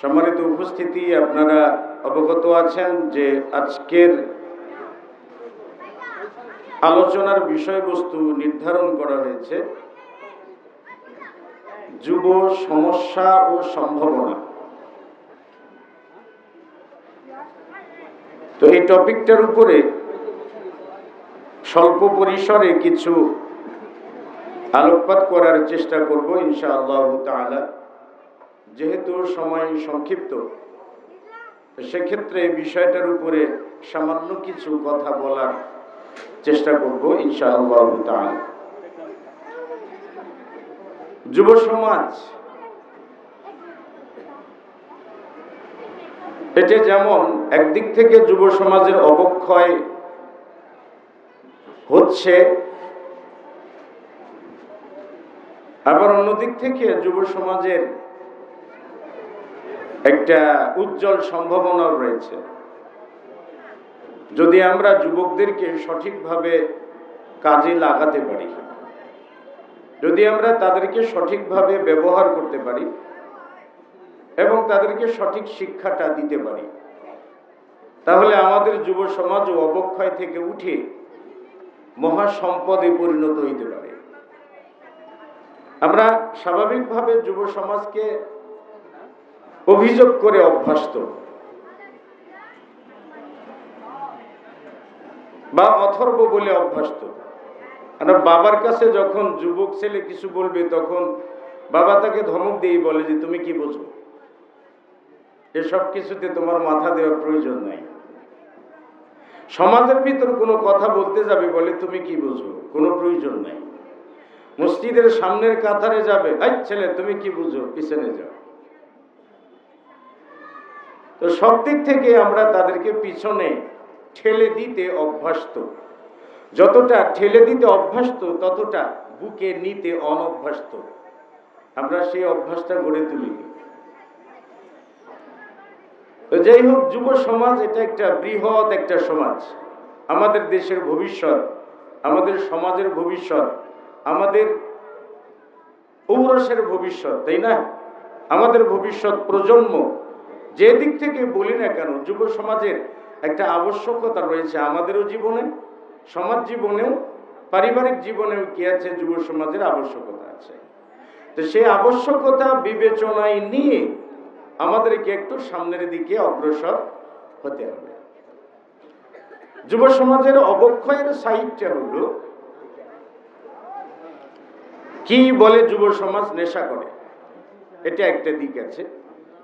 সম্মানিত উপস্থিতি, আপনারা অবগত আছেন যে আজকের আলোচনার বিষয়বস্তু নির্ধারণ করা হয়েছে যুব সমস্যা ও সম্ভাবনা। তো এই টপিকটার উপরে স্বল্প পরিসরে কিছু আলোকপাত করার চেষ্টা করব ইনশাআল্লাহ তাআলা। যেহেতু সময় সংক্ষিপ্ত, সেক্ষেত্রে বিষয়টার উপরে সামান্য কিছু কথা বলার চেষ্টা করব ইনশাআল্লাহ তাআলা। যুব সমাজ এটা যেমন একদিক থেকে যুব সমাজের অবক্ষয় হচ্ছে, আবার অন্যদিক থেকে যুব সমাজের একটা উজ্জ্বল সম্ভাবনাও রয়েছে। যদি আমরা যুবকদেরকে সঠিকভাবে কাজে লাগাতে পারি, যদি আমরা তাদেরকে সঠিকভাবে ব্যবহার করতে পারি এবং তাদেরকে সঠিক শিক্ষাটা দিতে পারি, তাহলে আমাদের যুব সমাজ অবক্ষয় থেকে উঠে মহাসম্পদে পরিণত হইতে পারে। আমরা স্বাভাবিকভাবে যুব সমাজকে অভিযোগ করে অভ্যস্ত বা অথর্ব বলে অভ্যস্ত। আমরা বাবার কাছে যখন যুবক ছেলে কিছু বলবে, তখন বাবা তাকে ধমক দিয়ে বলে যে তুমি কি বোঝো, এসব কিছুতে তোমার মাথা দেওয়ার প্রয়োজন নাই। সমাজের ভিতর কোনো কথা বলতে যাবে, বলে তুমি কি বোঝো, কোনো প্রয়োজন নাই। মসজিদের সামনের কাতারে যাবে, এই ছেলে তুমি কি বুঝো, পিছনে যাও। তো সব দিক থেকে আমরা তাদেরকে পিছনে ঠেলে দিতে অভ্যস্ত। যতটা ঠেলে দিতে অভ্যস্ত, ততটা বুকে নিতে অনভ্যস্ত। আমরা সেই অভ্যাসটা গড়ে তুলি। তো যাই হোক, যুব সমাজ এটা একটা বৃহৎ একটা সমাজ। আমাদের দেশের ভবিষ্যৎ, আমাদের সমাজের ভবিষ্যৎ, আমাদের ঔরসের ভবিষ্যৎ, তাই না? আমাদের ভবিষ্যৎ প্রজন্ম। যে দিক থেকে বলি না কেন, যুব সমাজের একটা আবশ্যকতা রয়েছে আমাদেরও জীবনে, সমাজ জীবনেও, পারিবারিক জীবনেও কি আছে, যুব সমাজের আবশ্যকতা আছে। তো সেই আবশ্যকতা বিবেচনায় নিয়ে আমাদেরকে একটু সামনের দিকে অগ্রসর হতে হবে। যুব সমাজের অবক্ষয়ের সাইডটা হলো, কি বলে যুব সমাজ নেশা করে, এটা একটা দিক আছে।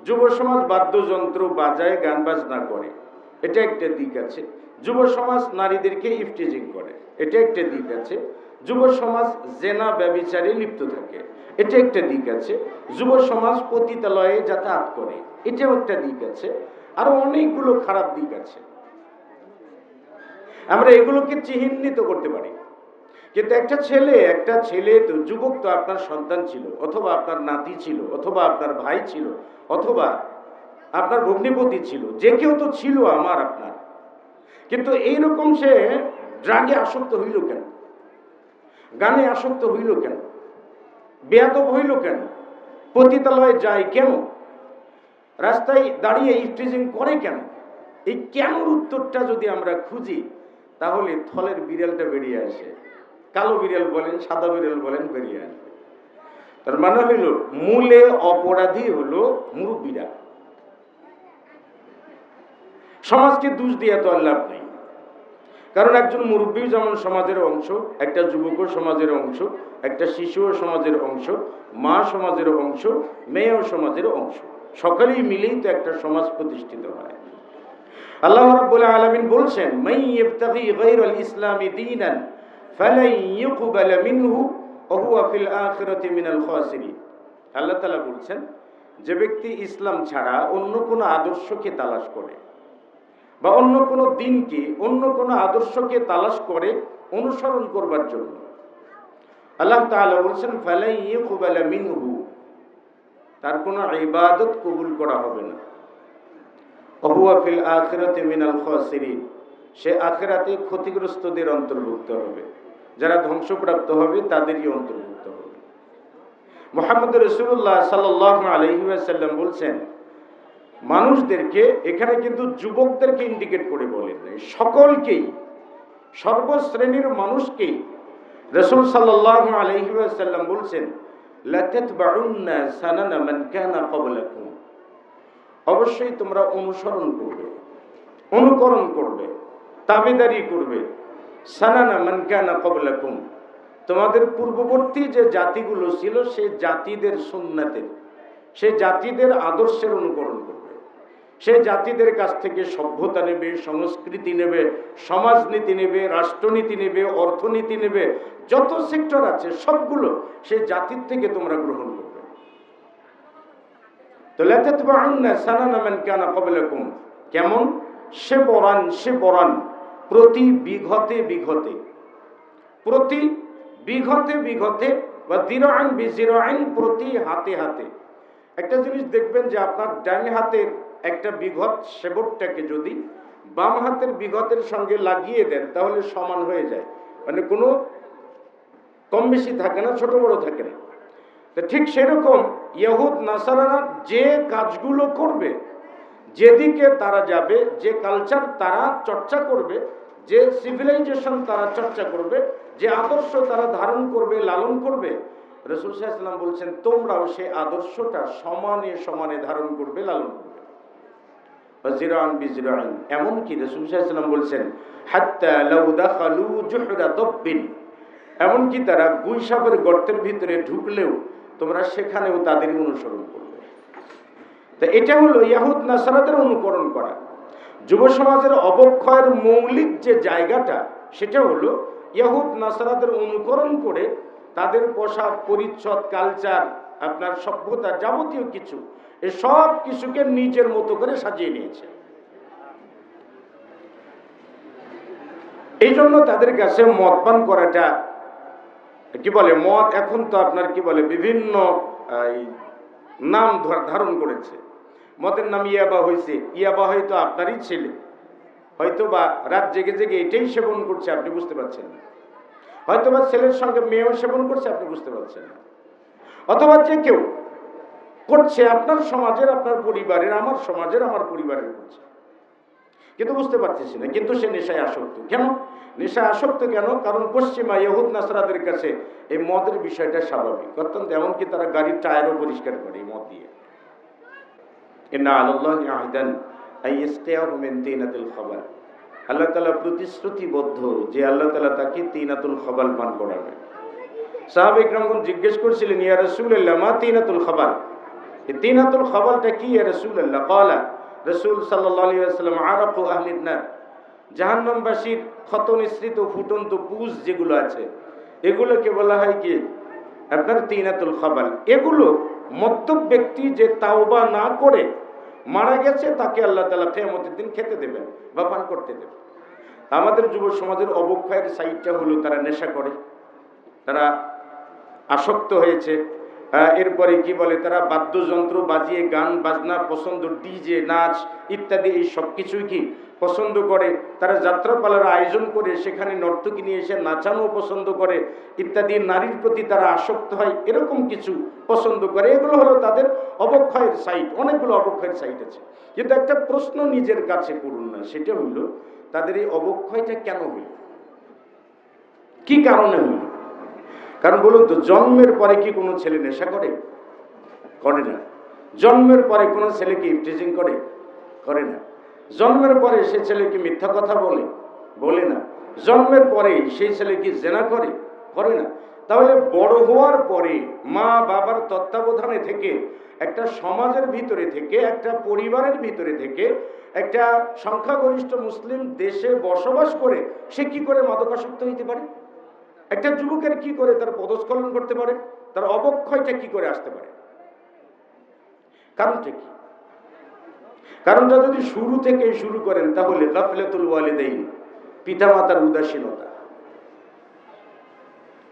যুব সমাজ বাদ্যযন্ত্র বাজায়, গান বাজনা করে, এটা একটা দিক আছে। যুব সমাজ নারীদেরকে ইফটিজিং করে, এটা একটা দিক আছে। যুব সমাজ জেনা ব্যভিচারে লিপ্ত থাকে, এটা একটা দিক আছে। যুব সমাজ পতিতালয়ে যাতায়াত করে, এটাও একটা দিক আছে। আরো অনেকগুলো খারাপ দিক আছে। আমরা এগুলোকে চিহ্নিত করতে পারি। কিন্তু একটা ছেলে তো, যুবক তো আপনার সন্তান ছিল, অথবা আপনার নাতি ছিল, অথবা আপনার ভাই ছিল, অথবা আপনার ভগ্নিপতি ছিল, যে কেউ তো ছিল আমার আপনার। কিন্তু এইরকম সে ড্রাগে আসক্ত হইল কেন, গানে আসক্ত হইল কেন, বেয়াদব হইল কেন, পতিতালয়ে যায় কেন, রাস্তায় দাঁড়িয়ে ইফটিজিং করে কেন? এই কেনর উত্তরটা যদি আমরা খুঁজি, তাহলে থলের বিড়ালটা বেরিয়ে আসে। কালো বিড়াল বলেন, সাদা বিড়াল বলেন, বেরিয়ে আসবে। তার মানে হইল, মূলে অপরাধী হলো মুরব্বীরা। সমাজকে দোষ দিয়ে তো আর লাভ নেই। কারণ একজন মুরব্বী যেমন সমাজের অংশ, একটা যুবকও সমাজের অংশ, একটা শিশুও সমাজের অংশ, মা সমাজের অংশ, মেয়েও সমাজের অংশ। সকলেই মিলেই তো একটা সমাজ প্রতিষ্ঠিত হয়। আল্লাহ রাব্বুল আলামিন বলছেন, মান ইবতাগি গায়রাল ইসলামি দীনান ফালান ইউকবালা মিনহু ওয়া হুয়া ফিল আখিরাতি মিনাল খাসিরিন। আল্লাহ তাআলা বলছেন, যে ব্যক্তি ইসলাম ছাড়া অন্য কোনো আদর্শকে তালাশ করে, বা অন্য কোনো দিনকে, অন্য কোনো আদর্শকে তালাশ করে অনুসরণ করবার জন্য, আল্লাহ তাআলা বলছেন ফালাই ইউকবালা মিনহু, তার কোনো ইবাদত কবুল করা হবে না। ওয়া হুয়া ফিল আখিরাতি মিনাল খাসিরিন, সে আখিরাতে ক্ষতিগ্রস্তদের অন্তর্ভুক্ত হবে, যারা ধ্বংসপ্রাপ্ত হবে তাদেরই অন্তর্ভুক্ত হবে। মুহাম্মদ রাসূলুল্লাহ সাল্লাল্লাহু আলাইহি ওয়াসাল্লাম বলছেন, মানুষদেরকে, এখানে কিন্তু যুবকদেরকে ইন্ডিকেট করে বলেন নাই, সকলকেই, সর্বশ্রেণীর মানুষকেই রাসূল সাল্লাল্লাহু আলাইহি ওয়াসাল্লাম বলছেন, লা তাতবাউন্না সানানা মান কানা ক্বাবলাকুম, অবশ্যই তোমরা অনুসরণ করবে, অনুকরণ করবে, তাবেদারি করবে, সানানা মান কানা ক্বাবলাকুম, তোমাদের পূর্ববর্তী যে জাতিগুলো ছিল সেই জাতিদের সুন্নাতের, সেই জাতিদের আদর্শের অনুকরণ করবে, সেই জাতিদের কাছ থেকে সভ্যতা নেবে, সংস্কৃতি নেবে, সমাজনীতি নেবে, রাষ্ট্রনীতি নেবে, অর্থনীতি নেবে, যত সেক্টর আছে সবগুলো সেই জাতির থেকে তোমরা গ্রহণ করবে। তো লা তাতবাউন্না সানানা মান কানা ক্বাবলাকুম, কেমন? শিবরান, প্রতি বিঘতে বিঘতে, প্রতি বিঘতে বিঘতে, বা যিরাআন বিযিরাইন, প্রতি হাতে হাতে। একটা জিনিস দেখবেন যে আপনার ডান হাতের একটা বিঘত শেবটটাকে যদি বাম হাতের বিঘতের সঙ্গে লাগিয়ে দেন তাহলে সমান হয়ে যায়, মানে কোনো কম বেশি থাকে না, ছোট বড় থাকে না। তো ঠিক সেরকম ইহুদ নাসারারা যে কাজগুলো করবে, যেদিকে তারা যাবে, যে কালচার তারা চর্চা করবে, যে সিভিলাইজেশন তারা চর্চা করবে, যে আদর্শ তারা ধারণ করবে, লালন করবে, রাসূল সাল্লাল্লাহু আলাইহি ওয়াসাল্লাম বলছেন তোমরাও সেই আদর্শটা সমানে সমানে ধারণ করবে, লালন করবে। ওয়াজিরান বিজরাইন, এমনকি রাসূল সাল্লাল্লাহু আলাইহি ওয়াসাল্লাম বলছেন হাত্তা লাউ দাখালু জুহরা দাব্বিন, এমনকি তারা গুইসাপের গর্তের ভিতরে ঢুকলেও তোমরা সেখানেও তাদেরই অনুসরণ করবে। তো এটা হলো ইহুদ নাসারাদের অনুকরণ করা। যুব সমাজের অবক্ষয়ের মৌলিক যে জায়গাটা সেটা হলো ইহুদ নাসারাদের অনুকরণ করে তাদের পোশাক পরিচ্ছদ, কালচার, আপনার সভ্যতা, যাবতীয় কিছু, এই সব কিছুকে নিজের মতো করে সাজিয়ে নিয়েছে। এই জন্য তাদের কাছে মদ পান করাটা কি বলে, মদ এখন তো আপনার কি বলে বিভিন্ন নাম ধারণ করেছে। মদের নাম ইয়াবা হয়েছে, ইয়াবা হয়তো আপনারই ছেলে, হয়তো বা রাত জেগে জেগে এটাই সেবন করছে, আপনি বুঝতে পারছেন না। হয়তো বা ছেলের সঙ্গে মেয়েও সেবন করছে, আপনি বুঝতে পারছেন না। অথবা যে কেউ করছে আপনার সমাজের, আপনার পরিবারের, আমার সমাজের, আমার পরিবারের করছে, কিন্তু বুঝতে পারতেছি না, কিন্তু সে নেশায় আসক্ত। কেন নেশায় আসক্ত? কেন? কারণ পশ্চিমা ইহুদ নাসরাদের কাছে এই মদের বিষয়টা স্বাভাবিক, অত্যন্ত। এমনকি তারা গাড়ির টায়ারও পরিষ্কার করে এই মদ দিয়ে। ইন্না আলাল্লাহি আহদান আইয়াসকিয়াহু মিন তিনাতিল খাবাল, আল্লাহ তাআলা প্রতিশ্রুতিবদ্ধ যে আল্লাহ তাআলা তাকে তিনাতুল খাবাল পান করাবে। সাহাবা ইকরামগণ জিজ্ঞেস করছিলেন, ইয়া রাসূলুল্লাহ মা তিনাতুল খাবাল, এই তিনাতুল খাবালটা কি ইয়া রাসূলুল্লাহ? ক্বালা, রাসূল সাল্লাল্লাহু আলাইহি ওয়াসাল্লাম, আরাকু আহলিন নার, জাহান্নামবাসীর ক্ষত নিঃসৃত ফুটন্ত পুজ যেগুলো আছে এগুলোকে বলা হয় কি আপনার তিনাতুল খাবাল। এগুলো মদ্যপ ব্যক্তি যে তাওবা না করে মারা গেছে তাকে আল্লাহ তাআলা কিয়ামতের দিন খেতে দেবেন বা পান করতে দেবেন। আমাদের যুব সমাজের অবক্ষয়ের সাইডটা হলো তারা নেশা করে, তারা আসক্ত হয়েছে। এরপরে কি বলে, তারা বাদ্যযন্ত্র বাজিয়ে গান বাজনা পছন্দ, ডিজে নাচ ইত্যাদি এই সব কিছুই কি পছন্দ করে। তারা যাত্রাপালার আয়োজন করে সেখানে নর্তকী নিয়ে এসে নাচানো পছন্দ করে ইত্যাদি। নারীর প্রতি তারা আসক্ত হয়, এরকম কিছু পছন্দ করে। এগুলো হলো তাদের অবক্ষয়ের সাইট। অনেকগুলো অবক্ষয়ের সাইট আছে, কিন্তু একটা প্রশ্ন নিজের কাছে করুন না, সেটা হইল তাদের এই অবক্ষয়টা কেন হইল, কি কারণে হইল? কারণ বলুন তো, জন্মের পরে কি কোনো ছেলে নেশা করে? করে না। জন্মের পরে কোনো ছেলে কি ইফটিজিং করে? করে না। জন্মের পরে সে ছেলে কি মিথ্যা কথা বলে? বলে না। জন্মের পরে সেই ছেলে কি জেনা করে? করে না। তাহলে বড় হওয়ার পরে মা বাবার তত্ত্বাবধানে থেকে, একটা সমাজের ভিতরে থেকে, একটা পরিবারের ভিতরে থেকে, একটা সংখ্যাগরিষ্ঠ মুসলিম দেশে বসবাস করে সে কি করে মাদকাসক্ত হইতে পারে? একটা যুবকের কি করে তার পদস্খলন করতে পারে? তার অবক্ষয়টা কি করে আসতে পারে? কারণটা কি? কারণটা যদি শুরু থেকে শুরু করেন তাহলে গাফলাতুল ওয়ালিদাইন, পিতামাতার উদাসীনতা।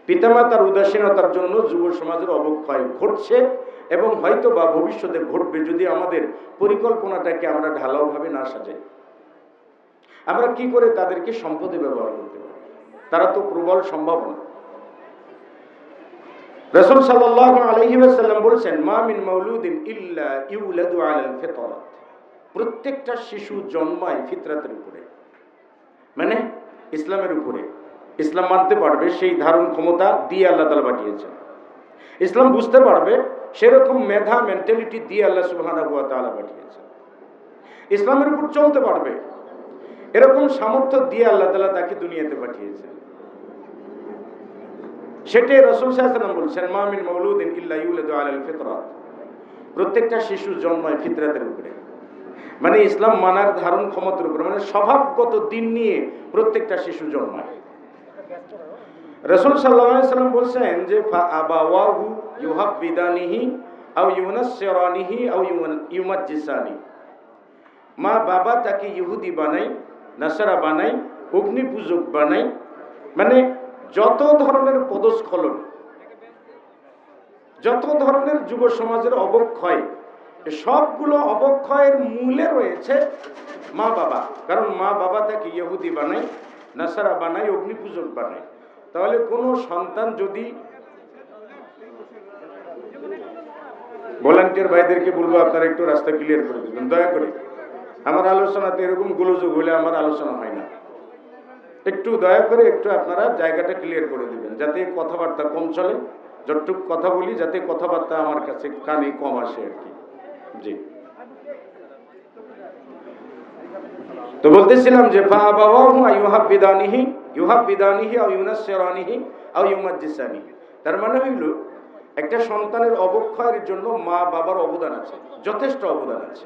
পিতামাতার উদাসীনতার জন্য যুব সমাজের অবক্ষয় ঘটছে এবং হয়তো বা ভবিষ্যতে ঘটবে, যদি আমাদের পরিকল্পনাটাকে আমরা ঢালাওভাবে না সাজাই। আমরা কি করে তাদেরকে সম্পদে ব্যবহার করতে পারি? তারা তো প্রবল সম্ভাবনা। রাসূল সাল্লাল্লাহু আলাইহি ওয়াসাল্লাম বলেছেন, মা মিন মাউলুদিন ইল্লা ইউলাদু আলাল ফিতরাত, প্রত্যেকটা শিশু জন্মায় ফিতরাতের উপরে, মানে ইসলামের উপরে। ইসলাম মানতে পারবে সেই ধারণ ক্ষমতা দিয়ে আল্লাহ তাআলা পাঠিয়েছেন। ইসলাম বুঝতে পারবে সেরকম মেধা মেন্টালিটি দিয়ে আল্লাহ সুবহানাহু ওয়া তাআলা পাঠিয়েছেন। ইসলামের উপর চলতে পারবে এরকম সামর্থ্য দিয়ে আল্লাহ তাআলা তাকে দুনিয়াতে পাঠিয়েছেন। সেটাই রাসূল সাল্লাল্লাহু আলাইহি ওয়াসাল্লাম বলছেন, মা মিন মাউলুদিন ইল্লা ইউলাদু আলাল ফিতরাত, প্রত্যেকটা শিশু জন্মায় ফিতরাতের উপরে, মানে ইসলাম মানার ধারণ ক্ষমতার উপরে, মানে স্বভাবগত দিন নিয়ে প্রত্যেকটা শিশু জন্মায়। রাসূল সাল্লাল্লাহু আলাইহি ওয়াসাল্লাম বলছেন যে ফা আবাওয়াহু ইউহাব্বিদানিহি আও ইউনাসসিরানিহি আও ইউমাজ্জিসানি, মা বাবা তাকে ইহুদি বানায়, নাসারা বানায়, অগ্নি পূজক বানায়, মানে যত ধরনের পদস্খলন, যত ধরনের যুব সমাজের অবক্ষয়, সবগুলো অবক্ষয়ের মূলে রয়েছে মা বাবা। কারণ মা বাবা তাকে ইহুদি বানায়, নাসারা বানায়, অগ্নি পূজক বানায়। তাহলে কোনো সন্তান যদি, ভলান্টিয়ার ভাইদেরকে বলবো আপনারা একটু রাস্তা ক্লিয়ার করে দেবেন দয়া করে। আমার আলোচনাতে এরকম গোলযোগ হলে আমার আলোচনা হয় না। একটু দয়া করে একটু আপনারা জায়গাটা ক্লিয়ার করে দিবেন, যাতে কথাবার্তা কম চলে। যতটুকু কথা বলি যাতে কথাবার্তা আমার কাছে কানে কম আসে আর কি। জি, তো বলতেছিলাম যে ফাআবাওয়াহু ইউহাব্বিদানিহি আও ইউনাসসিরানিহি আও ইউমাজ্জিসানিহি, তার মানে হইল একটা সন্তানের অবক্ষয়ের জন্য মা বাবার অবদান আছে, যথেষ্ট অবদান আছে,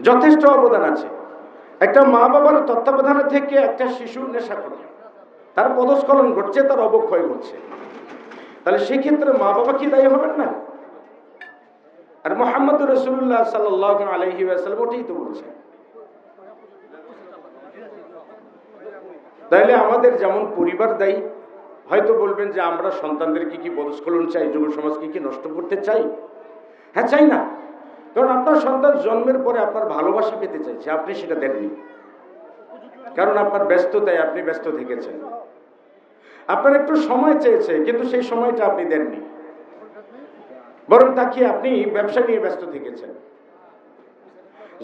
যথেষ্ট অবদান আছে। একটা মা বাবার তত্ত্বাবধানে থেকে একটা শিশু নেশা করে, তার পদস্খলন ঘটছে, তার অবক্ষয় ঘটছে, তাহলে সেক্ষেত্রে মা বাবা কি দায়ী হবেন না? আর মুহাম্মদ রাসূলুল্লাহ সাল্লাল্লাহু আলাইহি ওয়াসাল্লাম ওটাই তো বলছেন। তাইলে আমাদের যেমন পরিবার দায়ী, হয়তো বলবেন যে আমরা সন্তানদেরকে কি পদস্খলন চাই, যুব সমাজকে কি নষ্ট করতে চাই? হ্যাঁ, চাই না। কারণ আপনার সন্তান জন্মের পরে আপনার ভালোবাসা পেতে চাইছে, আপনি সেটা দেননি, কারণ আপনার ব্যস্ততায় আপনি ব্যস্ত থেকেছেন। আপনার একটু সময় চেয়েছে, কিন্তু সেই সময়টা আপনি দেননি, বরং তাকে আপনি ব্যবসা নিয়ে ব্যস্ত থেকেছেন।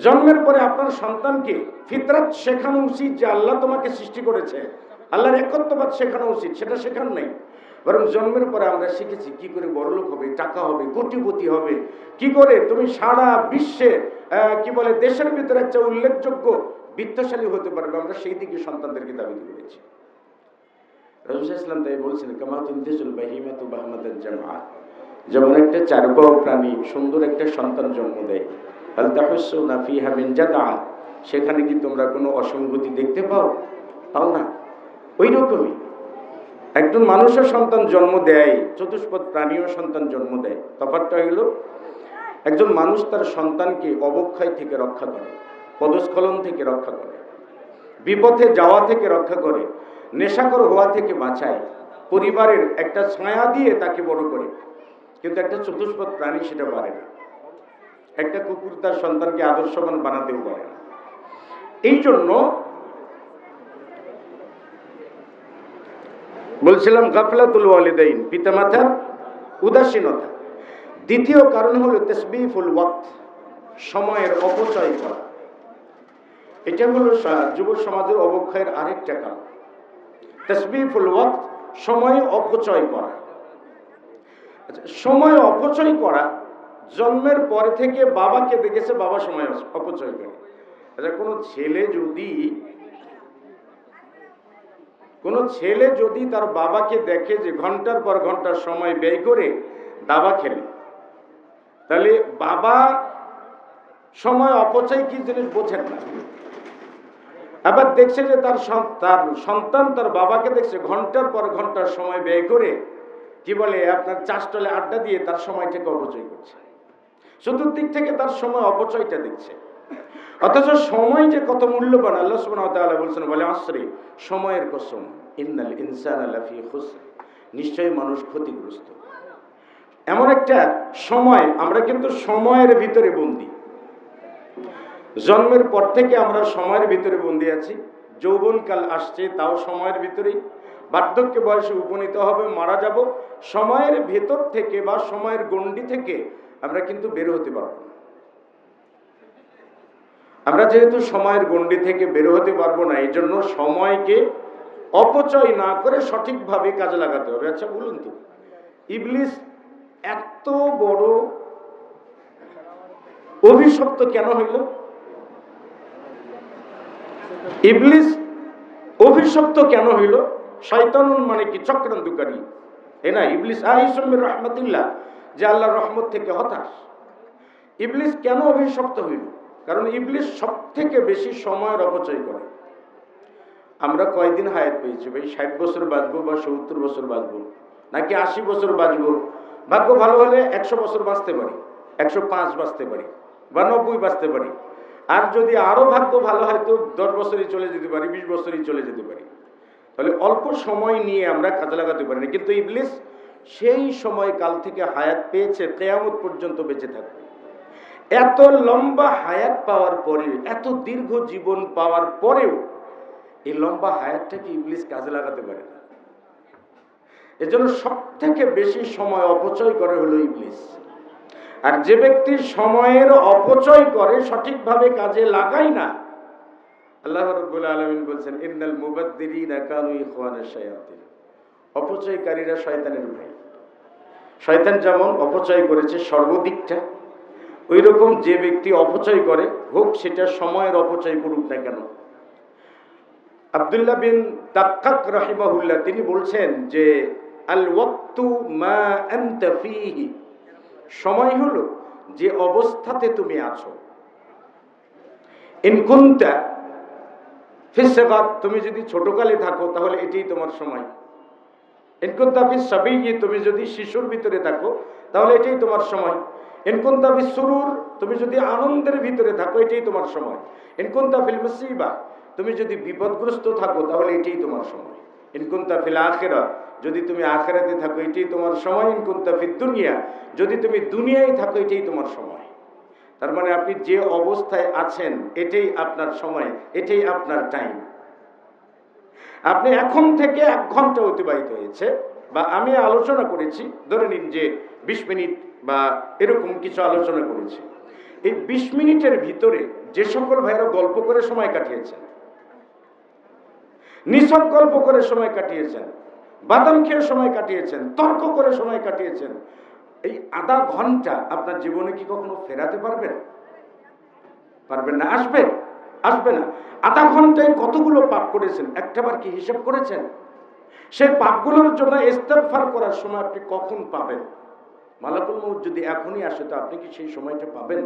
জন্মের পরে আপনার সন্তানকে ফিতরাত শেখানো উচিত যে আল্লাহ তোমাকে সৃষ্টি করেছে, আল্লাহর একত্ববাদ শেখানো উচিত, সেটা শেখানো নেই। বরং জন্মের পরে আমরা শিখেছি কি করে বড়লোক হবে, টাকা হবে, কোটিপতি হবে, কি করে তুমি সারা বিশ্বে কি বলে দেশের ভিতরে একটা উল্লেখযোগ্য বিত্তশালী হতে পারবে, আমরা সেই দিকে সন্তানদেরকে দাবি করেছি। রাসূল ইসলাম তাই বলছেন, কামা তুনতিজুল বাহিমাতু বাহমাতান জামআ, যেমন একটা চারপাও প্রাণী সুন্দর একটা সন্তান জন্ম দেয়, হাল তাহুসুনা ফিহা মিন জাদআ, সেখানে কি তোমরা কোনো অসঙ্গতি দেখতে পাও? পাও না। ওই রকমই একজন মানুষের সন্তান জন্ম দেয়, চতুষ্পদ প্রাণীও সন্তান জন্ম দেয়। তফাৎটা হলো একজন মানুষ তার সন্তানকে অবক্ষয় থেকে রক্ষা করে, পদস্খলন থেকে রক্ষা করে, বিপথে যাওয়া থেকে রক্ষা করে, নেশাখোর হওয়া থেকে বাঁচায়, পরিবারের একটা ছায়া দিয়ে তাকে বড় করে। কিন্তু একটা চতুষ্পদ প্রাণী সেটা পারে না। একটা কুকুর তার সন্তানকে আদর্শবান বানাতেও পারে না। এই জন্য বলছিলাম গাফলাতুল ওয়ালিদাইন, পিতামাতার উদাসীনতা। দ্বিতীয় কারণ হলো তাসবিফুল ওয়াক্ত, সময়ের অপচয় করা। এটা হলো যুব সমাজের অবক্ষয়ের আরেকটা কারণ। তাসবিফুল ওয়াক্ত, সময় অপচয় করা। সময় অপচয় করা, জন্মের পরে থেকে বাবাকে দেখেছে বাবা সময় অপচয় করে। আচ্ছা, কোনো ছেলে যদি তার বাবাকে দেখে যে ঘন্টার পর ঘন্টার সময় ব্যয় করে দাবা খেলে, তাহলে বাবা সময় অপচয় কি জিনিস বোঝেন না। আবার দেখছে যে তার সন্তান তার বাবাকে দেখছে ঘন্টার পর ঘন্টার সময় ব্যয় করে কি বলে আপনার চাষটলে আড্ডা দিয়ে তার সময়টাকে অপচয় করছে। চতুর্দিক থেকে তার সময় অপচয়টা দেখছে। অথচ সময় যে কত মূল্যবান, আল্লাহ সুবহানাহু ওয়া তাআলা বলছেন, বলে আসরে, সময়ের কসম, ইন্নাল ইনসানা লাফি খুসর, নিশ্চয়ই মানুষ ক্ষতিগ্রস্ত। এমন একটা সময়, আমরা কিন্তু সময়ের ভিতরে বন্দী। জন্মের পর থেকে আমরা সময়ের ভিতরে বন্দী আছি। যৌবনকাল আসছে, তাও সময়ের ভিতরেই। বার্ধক্য বয়সে উপনীত হবে, মারা যাব, সময়ের ভেতর থেকে বা সময়ের গণ্ডি থেকে আমরা কিন্তু বের হতে পারব না। আমরা যেহেতু সময়ের গণ্ডি থেকে বের হতে পারবো না, এই জন্য সময়কে অপচয় না করে সঠিকভাবে কাজে লাগাতে হবে। আচ্ছা বলুন তো, ইবলিস এত বড় অভিশপ্ত কেন হইল? ইবলিস অভিশপ্ত কেন হইল? শয়তানুন মানে কি? চক্রান্তকারী। এ না, ইবলিস আইসমির রহমতুল্লাহ, যে আল্লাহর রহমত থেকে হতাশ। ইবলিস কেন অভিশপ্ত হইল? কারণ ইবলিস সব থেকে বেশি সময়ের অপচয় করে। আমরা কয়দিন হায়াত পেয়েছি ভাই? 60 বছর বাঁচবো বা 70 বছর বাঁচবো, নাকি 80 বছর বাঁচবো? ভাগ্য ভালো হলে 100 বছর বাঁচতে পারি, 105 বাঁচতে পারি, বা 90 বাঁচতে পারি। আর যদি আরো ভাগ্য ভালো হয় তো 10 বছরই চলে যেতে পারি, 20 বছরই চলে যেতে পারি। তাহলে অল্প সময় নিয়ে আমরা কাজে লাগাতে পারি না। কিন্তু ইবলিস সেই সময় কাল থেকে হায়াত পেয়েছে, কিয়ামত পর্যন্ত বেঁচে থাকবে। এত লম্বা হায়াত পাওয়ার পরে, এত দীর্ঘ জীবন পাওয়ার পরেও এই লম্বা হায়াতটাকে ইবলিস কাজে লাগাতে পারে না। এজন্য সব থেকে বেশি সময় অপচয় করে হলো ইবলিস। আর যে ব্যক্তি সময়ের অপচয় করে, সঠিকভাবে কাজে লাগায় না, আল্লাহ রাব্বুল আলামিন বলেন ইন্নাল মুবাদদিরিনা কানু ইখওয়ানাশ শায়াতিন। অপচয়কারীরা শয়তানের ভাই। শয়তান যেমন অপচয় করেছে সর্বদিকটা, ওই রকম যে ব্যক্তি অপচয় করে, হোক সেটা সময়ের অপচয় করুক না কেন। আব্দুল্লাহ বিন দাক্কাক রাহিমাহুল্লাহ তিনি বলছেন যে আল ওয়াক্তু মা আনতা ফীহি, সময় হলো যে অবস্থাতে তুমি আছো। ইন কুনতা ফিস সিগার, তুমি যদি ছোটকালে থাকো তাহলে এটাই তোমার সময়। ইন কুনতা ফিস সাবিয়্যি, তুমি যদি শিশুর ভিতরে থাকো তাহলে এটাই তোমার সময়। ইন কুনতা ফিস সুরুর, তুমি যদি আনন্দের ভিতরে থাকো এটাই তোমার সময়। ইন কুনতা ফিল মুসিবা, তুমি যদি বিপদগ্রস্ত থাকো তাহলে এটাই তোমার সময়। ইন কুনতা ফিল আখিরা, যদি তুমি আখিরাতে থাকো এটাই তোমার সময়। ইন কুনতা ফিদ দুনিয়া, যদি তুমি দুনিয়ায় থাকো এটাই তোমার সময়। তার মানে আপনি যে অবস্থায় আছেন এটাই আপনার সময়, এটাই আপনার টাইম। আপনি এখন থেকে 1 ঘন্টা অতিবাহিত হয়েছে, বা আমি আলোচনা করেছি, ধরে নিন যে 20 মিনিট বা এরকম কিছু আলোচনা করেছি। এই 20 মিনিটের ভিতরে যে সকল ভাইরা গল্প করে সময় কাটিয়েছেন, নিছক গল্প করে সময় কাটিয়েছেন, বাদাম খেয়ে সময় কাটিয়েছেন, তর্ক করে সময় কাটিয়েছেন, এই আধা ঘন্টা আপনার জীবনে কি কখনো ফেরাতে পারবেন? পারবেন না। আসবে? আসবে না। আধা ঘন্টায় কতগুলো পাপ করেছেন একটাবার কি হিসাব করেছেন? সেই পাপগুলোর জন্য ইস্তেগফার করার সময় আপনি কখন পাবেন? মালাকুল মউত যদি এখনই আসে তো আপনি কি সেই সময়টা পাবেন?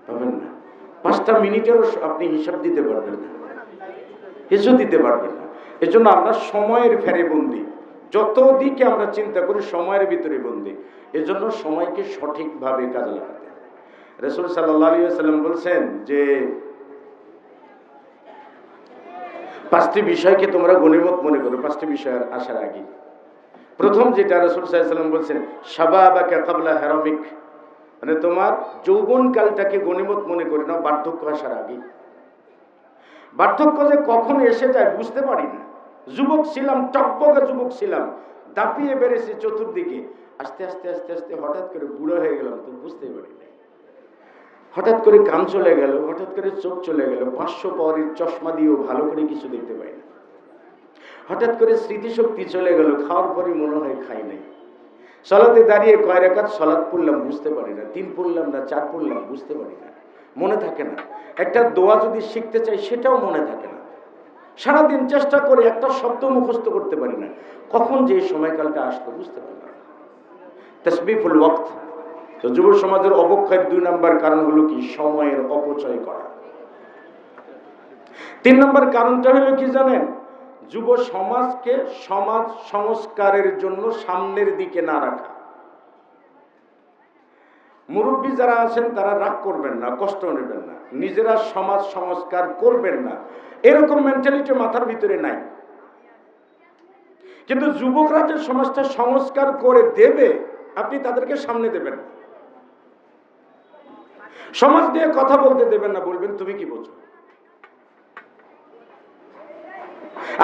পাবেন না। 5টা মিনিটেরও আপনি হিসাব দিতে পারবেন না, কিছু দিতে পারবেন না। এজন্য আমরা সময়ের ফেরে বন্দি। যত দিকে আমরা চিন্তা করি সময়ের ভিতরে বন্দি। এজন্য সময়কে সঠিকভাবে কাজে লাগাতে। রাসূল সাল্লাল্লাহু আলাইহি ওয়াসাল্লাম বলছেন যে 5টি বিষয়কে তোমরা গনিমত মনে করো। 5টি বিষয় আসার আগে প্রথম যেটা রাসূল সাল্লাল্লাহু আলাইহি ওয়াসাল্লাম বলছেন, শাবাবাকা ক্বাবলা হারামিক, মানে তোমার যৌবনকালটাকে গনিমত মনে করে নাও বার্ধক্য আসার আগে। বার্ধক্য যে কখন এসে যায় বুঝতে পারি না। যুবক ছিলাম, টকবকে যুবক ছিলাম, দাপিয়ে বেড়েছি চতুর্দিকে, আস্তে আস্তে আস্তে আস্তে হঠাৎ করে বুড়ো হয়ে গেলাম তো বুঝতেই পারি না। হঠাৎ করে কান চলে গেল, হঠাৎ করে চোখ চলে গেল, 500 পাওয়ারের চশমা দিয়েও ভালো করে কিছু দেখতে পাই না। হঠাৎ করে স্মৃতিশক্তি চলে গেল, খাওয়ার পরে মনে হয় খাই নাই। সালাতে দাঁড়িয়ে কয় রাকাত সালাত পড়লাম বুঝতে পারি না, 3 পড়লাম না 4 পড়লাম বুঝতে পারি না, মনে থাকে না। একটা দোয়া যদি শিখতে চাই সেটাও মনে থাকে না। সারাদিন চেষ্টা করে একটা শব্দ মুখস্থ করতে পারি না। কখন যে সময়কালটা আসলো বুঝতে পারি না। তাসবিহুল ওয়াক্ত। তো যুব সমাজের অবক্ষয়ের 2 নম্বর কারণ হলো কি? সময়ের অপচয় করা। 3 নম্বর কারণটা হলো কি জানেন? যুব সমাজকে সমাজ সংস্কারের জন্য সামনের দিকে না রাখা। মুরব্বী যারা আছেন তারা রাগ করবেন না, কষ্ট নেবেন না, নিজেরা সমাজ সংস্কার করবেন না, এরকম মেন্টালিটি মাথার ভিতরে নাই। কিন্তু যুবকরা যে সমাজটা সংস্কার করে দেবে, আপনি তাদেরকে সামনে দেবেন। সমাজ নিয়ে কথা বলতে দেবেন না, বলবেন তুমি কি বোঝো।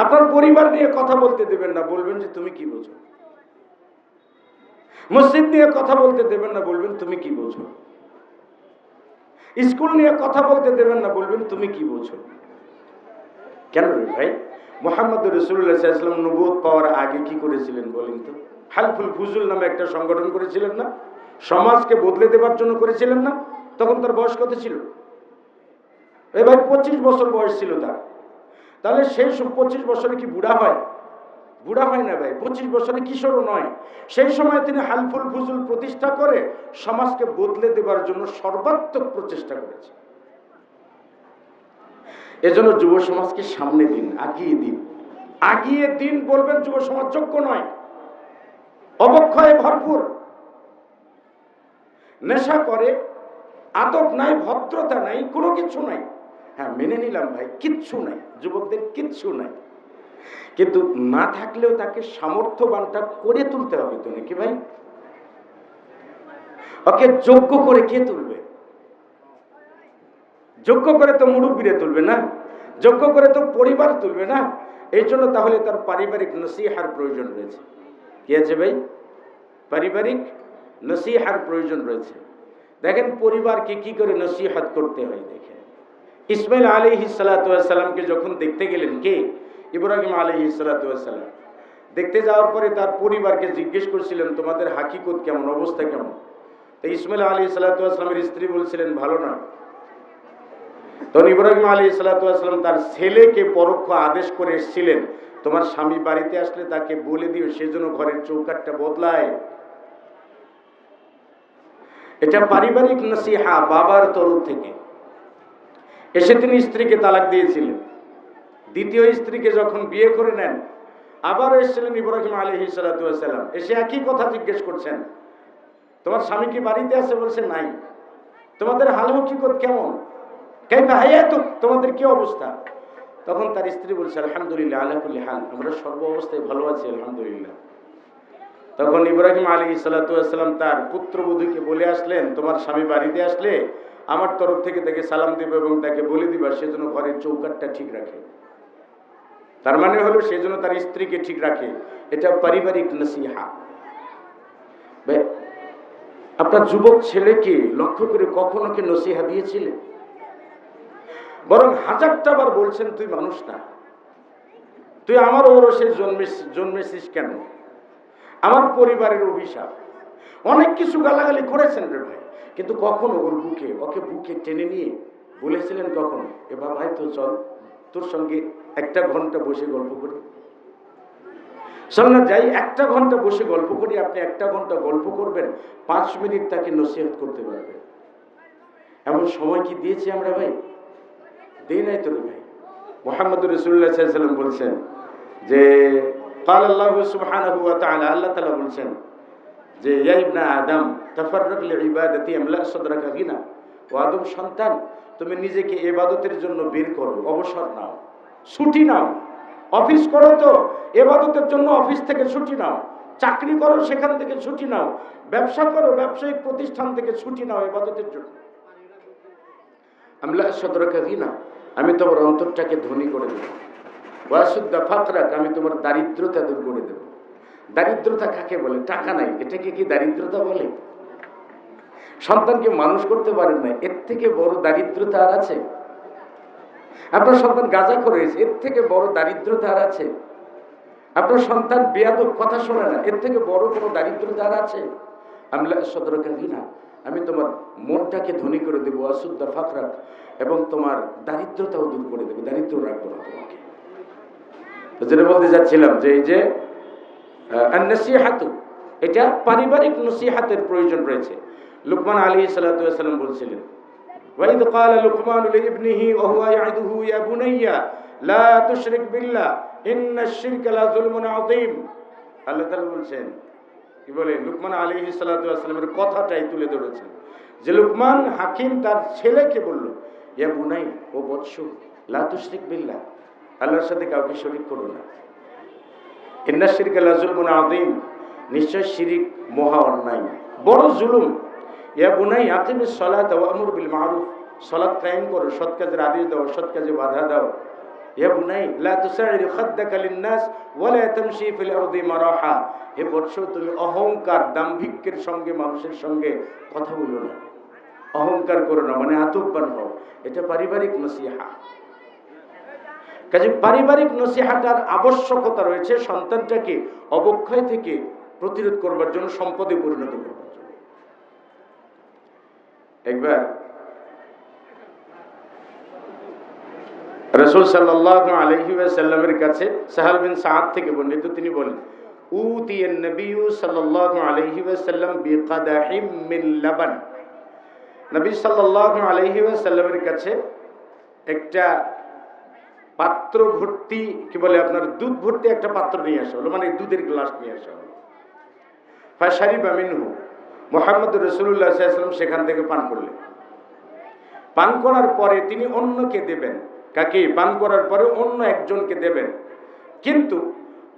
আপনার পরিবার নিয়ে কথা বলতে দেবেন না, বলবেন যে তুমি কি বোঝো। মসজিদ নিয়ে কথা বলতে দেবেন না, বলবেন তুমি কি বোঝো। স্কুল নিয়ে কথা বলতে দেবেন না, বলবেন তুমি কি বোঝো। কেন রে ভাই? মুহাম্মদ রাসূলুল্লাহ সাল্লাল্লাহু আলাইহি ওয়াসাল্লাম নবুয়ত পাওয়ার আগে কি করেছিলেন বলেন তো? হালফুল ফুজুল নামে একটা সংগঠন করেছিলেন না? সমাজকে বদলে দেবার জন্য করেছিলেন না? তখন তার বয়স কত ছিল? এ ভাই 25 বছর বয়স ছিল তার। তাহলে সেই 25 বছরে কি বুড়া হয়? বুড়া হয় না ভাই, 25 বছরে কিশোরও নয়। সেই সময় তিনি হালফুল ফুজুল প্রতিষ্ঠা করে সমাজকে বদলে দেবার জন্য সর্বাত্মক প্রচেষ্টা করেছে। এজন্য যুব সমাজকে সামনে দিন, আগিয়ে দিন, আগিয়ে দিন। বলবেন যুব সমাজ যোগ্য নয়, অবক্ষয়ে ভরপুর, নেশা করে, আদব নাই, ভদ্রতা নাই, কোনো কিছু নাই। হ্যাঁ মেনে নিলাম ভাই, কিচ্ছু নাই, যুবকদের কিচ্ছু নাই, কিন্তু না থাকলেও তাকে সামর্থ্যবানটা করে তুলতে হবে তো নাকি ভাই? ওকে যোগ্য করে কে তুলবে? যোগ্য করে তো মুরব্বিরে তুলবে না, যোগ্য করে তো পরিবার তুলবে না। এই জন্য তাহলে তার পারিবারিক নসিহার প্রয়োজন রয়েছে। কি আছে ভাই? পারিবারিক নসিহার প্রয়োজন রয়েছে। দেখেন পরিবারকে কি করে নসিহত করতে হয়। দেখেন ইসমাইল আলাইহিস সালাতু ওয়াস সালামকে যখন দেখতে গেলেন, কে? ইব্রাহিম আলাইহিস সালাতু ওয়াস সালাম। দেখতে যাওয়ার পরে তার পরিবারকে জিজ্ঞেস করছিলেন, তোমাদের হাকিকত কেমন, অবস্থা কেমন? তো ইসমাইল আলাইহিস সালাতু ওয়াস সালামের স্ত্রী বলছিলেন, ভালো না। তখন ইব্রাহিম আলাইহিস সালাতু ওয়াস সালাম তার ছেলেকে পরোক্ষ আদেশ করে এসেছিলেন, তোমার স্বামী বাড়িতে আসলে তাকে বলে দিও সেজন্য ঘরের চৌকাঠটা বদলায়। এটা পারিবারিক নসিহা বাবার তরফ থেকে। এসে তিনি স্ত্রীকে তালাক দিয়েছিলেন। দ্বিতীয় স্ত্রীকে যখন বিয়ে করে নেন, আবার এসেছিলেন ইব্রাহিম আলাইহিস সালাতু ওয়াস সালাম। এসে একই কথা জিজ্ঞেস করছেন, তোমার স্বামী কি বাড়িতে আছে? বলছে নাই। তোমাদের হাল হকিকত কেমন, কাইফা হায়াতুক, তোমাদের কি অবস্থা? তখন তার স্ত্রী বলছে, আলহামদুলিল্লাহ আলা কুল্লি হাল, আমরা সর্ব অবস্থায় ভালো আছি আলহামদুলিল্লাহ। তখন ইব্রাহিম আলাইহিস সালাতু ওয়াস সালাম তার পুত্রবধূকে বলে আসলেন, তোমার স্বামী বাড়িতে আসলে আমার তরফ থেকে তাকে সালাম দেবে এবং তাকে বলে দিবা সেজন্য ঘরের চৌকাঠটা ঠিক রাখে। তার মানে হলো সেজন্য তার স্ত্রীকে ঠিক রাখে। এটা পারিবারিক নসিহা। আপনার যুবক ছেলেকে লক্ষ্য করে কখনো কি নসিহা দিয়েছিলেন? বরং হাজারটা বার বলছেন, তুই মানুষ না, তুই আমার ওরসে জন্মেছিস কেন, আমার পরিবারের অভিশাপ, অনেক কিছু গালাগালি করেছেন রে ভাই। কিন্তু কখনো ওকে বুকে টেনে নিয়ে বলেছিলেন কখনো, এ ভাই তো চল তোর সঙ্গে 1 ঘন্টা বসে গল্প করি, চল না যাই 1 ঘন্টা বসে গল্প করি। আপনি 1 ঘন্টা গল্প করবেন, 5 মিনিট তাকে নসিহত করতে পারবেন। এমন সময় কি দিয়েছি আমরা ভাই? দেই নাই তো রে ভাই। মুহাম্মদ রাসূলুল্লাহ সাল্লাল্লাহু আলাইহি ওয়াসাল্লাম বলছেন যে قال الله سبحانه وتعالى, আল্লাহ তাআলা বলছেন যে ইয়া ইবনা আদম তাফাররাক লিইবাদাতি আমলা সাদরাকা গিনা, ও আদম সন্তান তুমি নিজেকে ইবাদতের জন্য বের করো, অবসর নাও, ছুটি নাও। অফিস করো তো ইবাদতের জন্য অফিস থেকে ছুটি নাও, চাকরি করো সেখান থেকে ছুটি নাও, ব্যবসা করো ব্যবসায়িক প্রতিষ্ঠান থেকে ছুটি নাও ইবাদতের জন্য। আমলা সাদরাকা গিনা, আমি তোমার অন্তরটাকে ধনী করে দেব। ওয়াসুদ্দা ফাকরাক, আমি তোমার দারিদ্রতা দূর করে দেব। দারিদ্রতা কাকে বলে? টাকা নাই, এটাকে কি দারিদ্রতা বলে? সন্তানকে মানুষ করতে পারেন না, এর থেকে বড় দারিদ্রতা আর আছে? আপনার সন্তান গাঁজাখোর হয়েছে, এর থেকে বড় দারিদ্রতা আর আছে? আপনার সন্তান বেয়াদব, কথা শোনে না, এর থেকে বড় কোনো দারিদ্রতা আর আছে? আমলা সাদরাকা গিনা, আমি তোমার মনটাকে ধনী করে দেবো। ওয়াসুদ্দা ফাকরাক, এবং তোমার দারিদ্রতাও দূর করে দেবো, দারিদ্র রাখবো না তোমাকে। যেটা বলতে যাচ্ছিলাম যে এই যে নসিহাতু, এটা পারিবারিক নসিহাতের প্রয়োজন রয়েছে। লুকমান আলাইহিস সালাতু ওয়াস সালাম বলছিলেন, ওয়াইদ ক্বালা লুকমান লিইবনিহি ওয়া হুয়া ইয়াইদুহু ইয়া বুনাইয়া লা তুশরিক বিল্লাহ ইন্নাশ শিরকা লা যুলমুন আযীম। আল্লাহ তাআলা বলছেন, কি বলে, লুকমান আলাইহিস সালাতু ওয়াস সালামের কথাটাই তুলে ধরেছেন যে লুকমান হাকিম তার ছেলেকে বলল, ইয়া বুনাই, ও বৎস, লা তুশরিক বিল্লাহ, আল্লাহর সাথে কাউকে শরীক করো না। ইন্নাশ শিরকা লা যুলমুন আযীম, নিশ্চয় শিরিক মহা অন্যায়, বড় জুলুম। ইয়া বুনাই আকিমিস সালাতা ওয়া আমুর বিল মারুফ, সালাত কায়েম করো, সৎ কাজের আদেশ দাও, সৎ কাজে বাধা দাও। ইয়া বুনাই লা তুসাইর খাদ্দাকা লিন-নাস ওয়া লা তামশি ফিল আরদি মারাহা, হে বৎস তুমি অহংকার দাম্ভিক্যের সঙ্গে মানুষের সঙ্গে কথা বলো না। অহংকার করো না, মানে আতব্বান হও। এটা পারিবারিক নসিহা। কাজে পারিবারিক নসিহাটার আবশ্যকতা রয়েছে সন্তানটাকে অবক্ষয় থেকে প্রতিরোধ করবার জন্য, সম্পদে পরিণত করবার জন্য। একবার রাসূল সাল্লাল্লাহু আলাইহি ওয়াসাল্লামের কাছে সাহাল বিন সাআদ থেকে বর্ণিত, তিনি বলেন, উতিয়ান নবিয়্যু সাল্লাল্লাহু আলাইহি ওয়াসাল্লাম বিকাদাহিম মিন লাবান। নবী সাল্লাল্লাহু আলাইহি ওয়াসাল্লামের কাছে একটা পাত্র ভর্তি, কি বলে আপনার, দুধ ভর্তি একটা পাত্র নিয়ে আসা হলো, মানে দুধের গ্লাস নিয়ে আসা হলো। ফাশারিবা মিনহু, মুহাম্মদুর রাসূলুল্লাহ সাল্লাল্লাহু আলাইহি ওয়াসাল্লাম সেখান থেকে পান করলেন। পান করার পরে তিনি অন্যকে দেবেন। কাকে? পান করার পরে অন্য একজনকে দেবেন। কিন্তু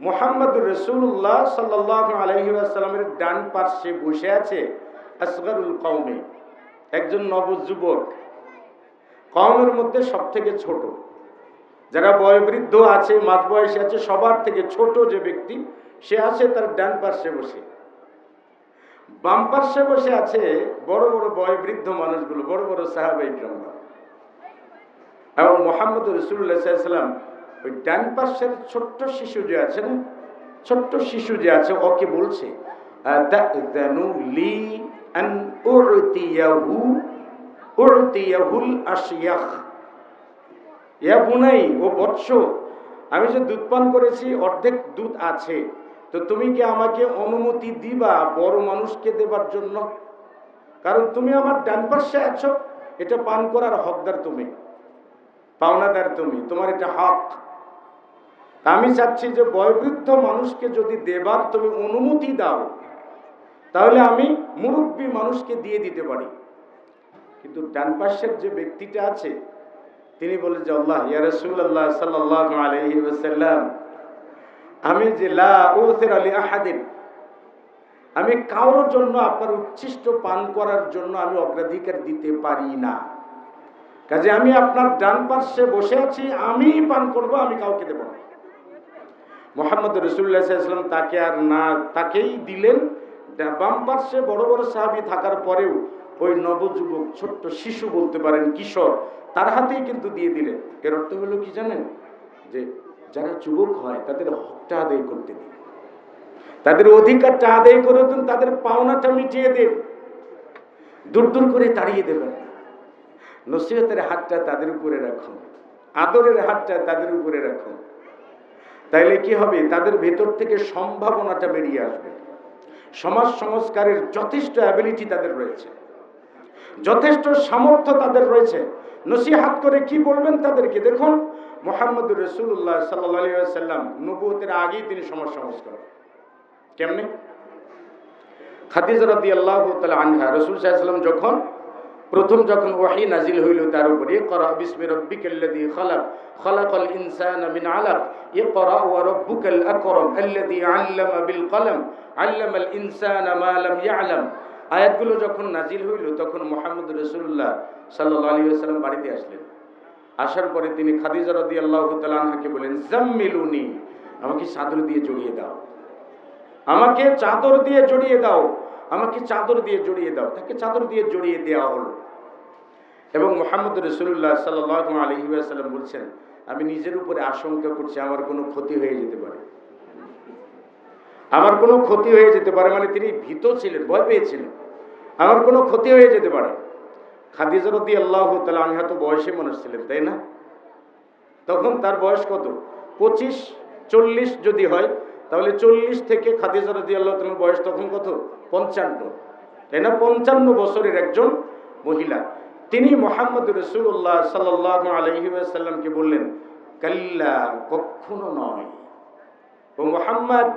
মুহাম্মদুর রাসূলুল্লাহ সাল্লাল্লাহু আলাইহি ওয়াসাল্লামের ডান পাশে বসে আছে আসগারুল কওমে, একজন নবযুবক, কওমের মধ্যে সবথেকে ছোট, যারা বয়োবৃদ্ধ আছে, মাঝ বয়সে আছে, সবার থেকে ছোট যে ব্যক্তি সে আছে তার ডান পাশে বসে। বাম পাশে বসে আছে বড় বড় বয়োবৃদ্ধ মানুষগুলো, বড় বড় সাহাবায়ে কিরাম। এবং মুহাম্মদ রাসূলুল্লাহ সাল্লাল্লাহু আলাইহি ওয়াসাল্লাম ওই ডান পাশের ছোট্ট শিশু যে আছে না, ছোট্ট শিশু যে আছে, ওকে বলছে, আতাযানু লি আন উতিয়াহুল আশিয়াখ। ইয়া বুনাই, ও বৎস, আমি যে দুধ পান করেছি অর্ধেক দুধ আছে, তো তুমি কি আমাকে অনুমতি দিবা বড় মানুষকে দেবার জন্য? কারণ তুমি আমার ডান পাশে আছো, এটা পান করার হকদার তুমি, পাওনাদার তুমি, তোমার এটা হক। আমি চাচ্ছি যে বয়োবৃদ্ধ মানুষকে যদি দেবার তুমি অনুমতি দাও, তাহলে আমি মুরব্বী মানুষকে দিয়ে দিতে পারি। কিন্তু ডান পাশের যে ব্যক্তিটা আছে তিনি বলে যে, আল্লাহ, ইয়া রাসূলুল্লাহ সাল্লাল্লাহু আলাইহি ওয়াসাল্লাম, আমি যে লা উসিরা লি আহাদিন, আমি কারোর জন্য আপনার উচ্ছিষ্ট পান করার জন্য আমি অগ্রাধিকার দিতে পারি না। কাজে আমি আপনার ডান পাশে বসে আছি, আমি পান করব, আমি কাউকে দেব না। মুহাম্মদ রাসূলুল্লাহ সাল্লাল্লাহু আলাইহি ওয়াসাল্লাম তাকে আর না, তাকেই দিলেন। বাম পাশে বড় বড় সাহাবী থাকার পরেও ওই নবযুবক, ছোট্ট শিশু বলতে পারেন, কিশোর, তার হাতেই কিন্তু দিয়ে দিলেন। এর অর্থ হলো কি জানেন? যে যারা যুবক হয় তাদের হকটা আদায় করতে দিন, তাদের অধিকারটা আদায় করে দিন, তাদের পাওনাটা মিটিয়ে দিন, দূর দূর করে তাড়িয়ে দেবেন না। নসিহতের হাতটা তাদের উপরে রাখুন, আদরের হাতটা তাদের উপরে রাখুন। তাইলে কি হবে? তাদের ভেতর থেকে সম্ভাবনাটা বেরিয়ে আসবে। সমাজ সংস্কারের যথেষ্ট অ্যাবিলিটি তাদের রয়েছে, যথেষ্ট সামর্থ্য তাদের রয়েছে। নসিহত করে কি বলবেন তাদেরকে? দেখুন, মুহাম্মদুর রাসূলুল্লাহ সাল্লাল্লাহু আলাইহি ওয়াসাল্লাম নবুয়তের আগেই তিনি সমাজ সংস্কার। কেমনে? খাদিজা রাদিয়াল্লাহু তাআলা আনহা, রাসূল সাল্লাল্লাহু আলাইহি ওয়াসাল্লাম যখন ওহী নাজিল হইল তার উপরে, ইকরা বিসমি রাব্বিকাল্লাযী খালাক, খালাকাল ইনসানা মিন আলাক, ইকরা ওয়া রাব্বুকাল আকরাম আল্লাযী আল্লামা বিল কলম, আল্লামাল ইনসানা মা লাম ইয়ালাম। আয়াতগুলো যখন নাজিল হইল তখন মুহাম্মদ রাসূলুল্লাহ সাল্লাল্লাহু আলাইহি ওয়াসাল্লাম বাড়িতে আসলেন। আসার পরে তিনি খাদিজা রাদিয়াল্লাহু তাআলা আনহাকে বলেন, জাম্মিলুনি, আমাকে চাদর দিয়ে জড়িয়ে দাও, আমাকে চাদর দিয়ে জড়িয়ে দাও, আমাকে চাদর দিয়ে জড়িয়ে দাও। তাকে চাদর দিয়ে জড়িয়ে দেওয়া হলো। এবং মুহাম্মদ রাসূলুল্লাহ সাল্লাল্লাহু আলাইহি ওয়াসাল্লাম বলছেন, আমি নিজের উপরে আশঙ্কা করছি আমার কোনো ক্ষতি হয়ে যেতে পারে, আমার কোনো ক্ষতি হয়ে যেতে পারে। মানে তিনি ভীত ছিলেন, ভয় পেয়েছিলেন, আমার কোনো ক্ষতি হয়ে যেতে পারে। খাদিজা রাদিয়াল্লাহু তাআলা আনহা তো বয়সে মানুষ ছিলেন, তাই না? তখন তার বয়স কত? 25-40 যদি হয়, তাহলে 40 থেকে খাদিজা রাদিয়াল্লাহু তাআলার বয়স তখন কত? 55, তাই না? 55 বছরের একজন মহিলা। তিনি মুহাম্মদ রাসূলুল্লাহ সাল্লাল্লাহু আলাইহি ওয়াসাল্লামকে বললেন, কাল্লা, কখনো নয়, ও মুহাম্মদ,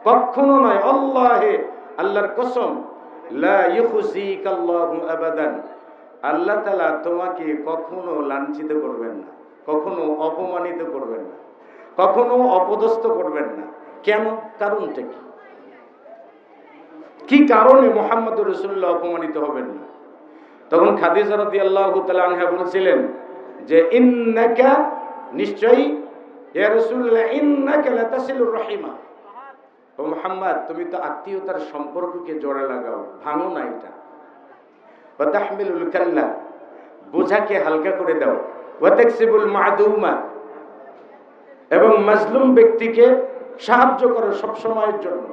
কখনো নয়, আল্লাহে, আল্লাহর কসম, লা ইউখজিকাল্লাহু আবাদান, আল্লাহ তাআলা তোমাকে কখনো লাঞ্ছিত করবেন না, কখনো অপমানিত করবেন না, কখনো অপদস্থ করবেন না। কেন? কারণটা কি? কি কারণে মুহাম্মদ রাসূলুল্লাহ অপমানিত হবেন না? তখন খাদিজা রাদিয়াল্লাহু তাআলা আনহা বলেছিলেন যে, ইন্নাকা, নিশ্চয়ই, ইয়া রাসূলুল্লাহ, ইন্নাকা লাতাসিলুর রাহিমা, ও মুহাম্মদ, তুমি তো আত্মীয়তার সম্পর্ককে জোড়া লাগাও, ভাঙো না এটা। ওয়া তাহমিলুল কাল্লা, বোঝাকে হালকা করে দাও, ওয়া তাকসিবুল মা'দুমা, এবং মাজলুম ব্যক্তিকে সাহায্য করো সব সময়ের জন্য।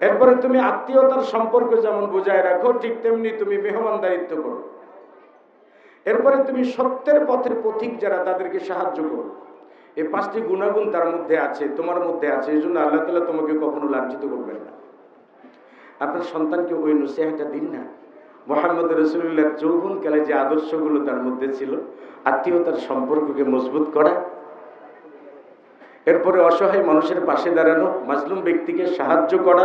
এরপরে তুমি আত্মীয়তার সম্পর্ক যেমন বজায় রাখো, ঠিক তেমনি তুমি মেহমানদারিত্ব করো। এরপরে তুমি সত্যের পথের পথিক যারা, তাদেরকে সাহায্য করো। এই 5টি গুণাগুণ তার মধ্যে আছে, তোমার মধ্যে আছে। এই জন্য আল্লাহ তাআলা তোমাকে কখনো লাঞ্ছিত করবেন না। আপনার সন্তানকে ওই নসিহতটা দিন না। মুহাম্মদ রাসূলুল্লাহর যৌবনকালে যে আদর্শগুলো তার মধ্যে ছিল, আত্মীয়তার সম্পর্ককে মজবুত করা, এরপরে অসহায় মানুষের পাশে দাঁড়ানো, মাজলুম ব্যক্তিকে সাহায্য করা,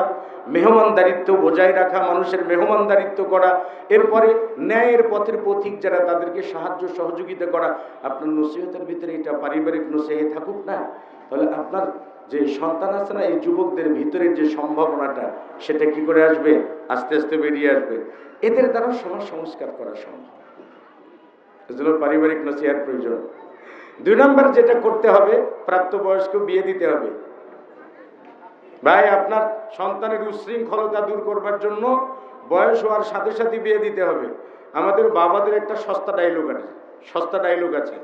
মেহমানদারিত্ব বজায় রাখা, মানুষের মেহমানদারিত্ব করা, এরপরে ন্যায়ের পথের পথিক যারা, তাদেরকে সাহায্য সহযোগিতা করা। আপনার নসিহতের ভিতরে এটা পারিবারিক নসিহত থাকুক না, তাহলে আপনার যে সন্তান আছে না, এই যুবকদের ভিতরে যে সম্ভাবনাটা, সেটা কি করে আসবে? আস্তে আস্তে বেরিয়ে আসবে। এদের দ্বারা সমাজ সংস্কার করা সম্ভব। এজন্য পারিবারিক নসিহত প্রয়োজন। 2 নম্বর যেটা করতে হবে, প্রাপ্তবয়স্ক বিয়ে দিতে হবে। ভাই, আপনার সন্তানের উচ্ছৃঙ্খলতা দূর করবার জন্য বয়স হওয়ার সাথে সাথে বিয়ে দিতে হবে। আমাদের বাবাদের একটা সস্তা ডায়লগ আছে।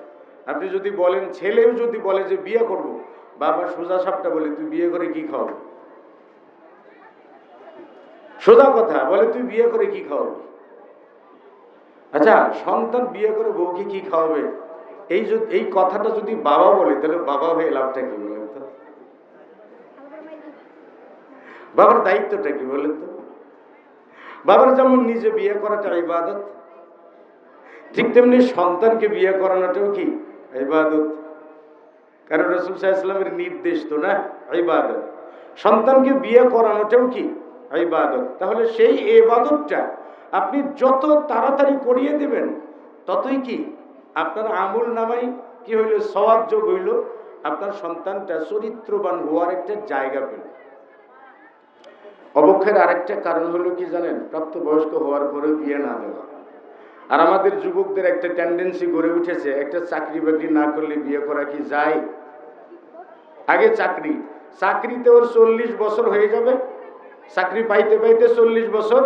আপনি যদি বলেন, ছেলেও যদি বলে যে বিয়ে করব, বাবা সোজা সাপটা বলে, তুই বিয়ে করে কি খাওয়াবি? সোজা কথা বলে, তুই বিয়ে করে কি খাওয়াবি? আচ্ছা, সন্তান বিয়ে করে বউকে কি খাওয়াবে, এই কথাটা যদি বাবা বলে, তাহলে বাবা হয়ে লাভটা কি বলেন তো? বাবার দায়িত্বটা কি বলেন তো? বাবার যেমন নিজে বিয়ে করাটা ইবাদত, ঠিক তেমনি সন্তানকে বিয়ে করানোটাও কি ইবাদত। কারণ রাসূল সাল্লাল্লাহু আলাইহি ওয়াসাল্লামের নির্দেশ তো না ইবাদত। সন্তানকে বিয়ে করানোটাও কি ইবাদত। তাহলে সেই ইবাদতটা আপনি যত তাড়াতাড়ি করিয়ে দেবেন, ততই কি আপনার আমল নামায় কি হইল? সওয়াব যোগ হইল। আপনার সন্তানটা চরিত্রবান হওয়ার একটা জায়গা পেল। অবক্ষয়ের আরেকটা কারণ হলো কি জানেন? প্রাপ্তবয়স্ক হওয়ার পরেও বিয়ে না দেওয়া। আর আমাদের যুবকদের একটা টেন্ডেন্সি গড়ে উঠেছে, একটা চাকরি বাকরি না করলে বিয়ে করা কি যায়? আগে চাকরিতে ওর 40 বছর হয়ে যাবে, চাকরি পাইতে পাইতে 40 বছর,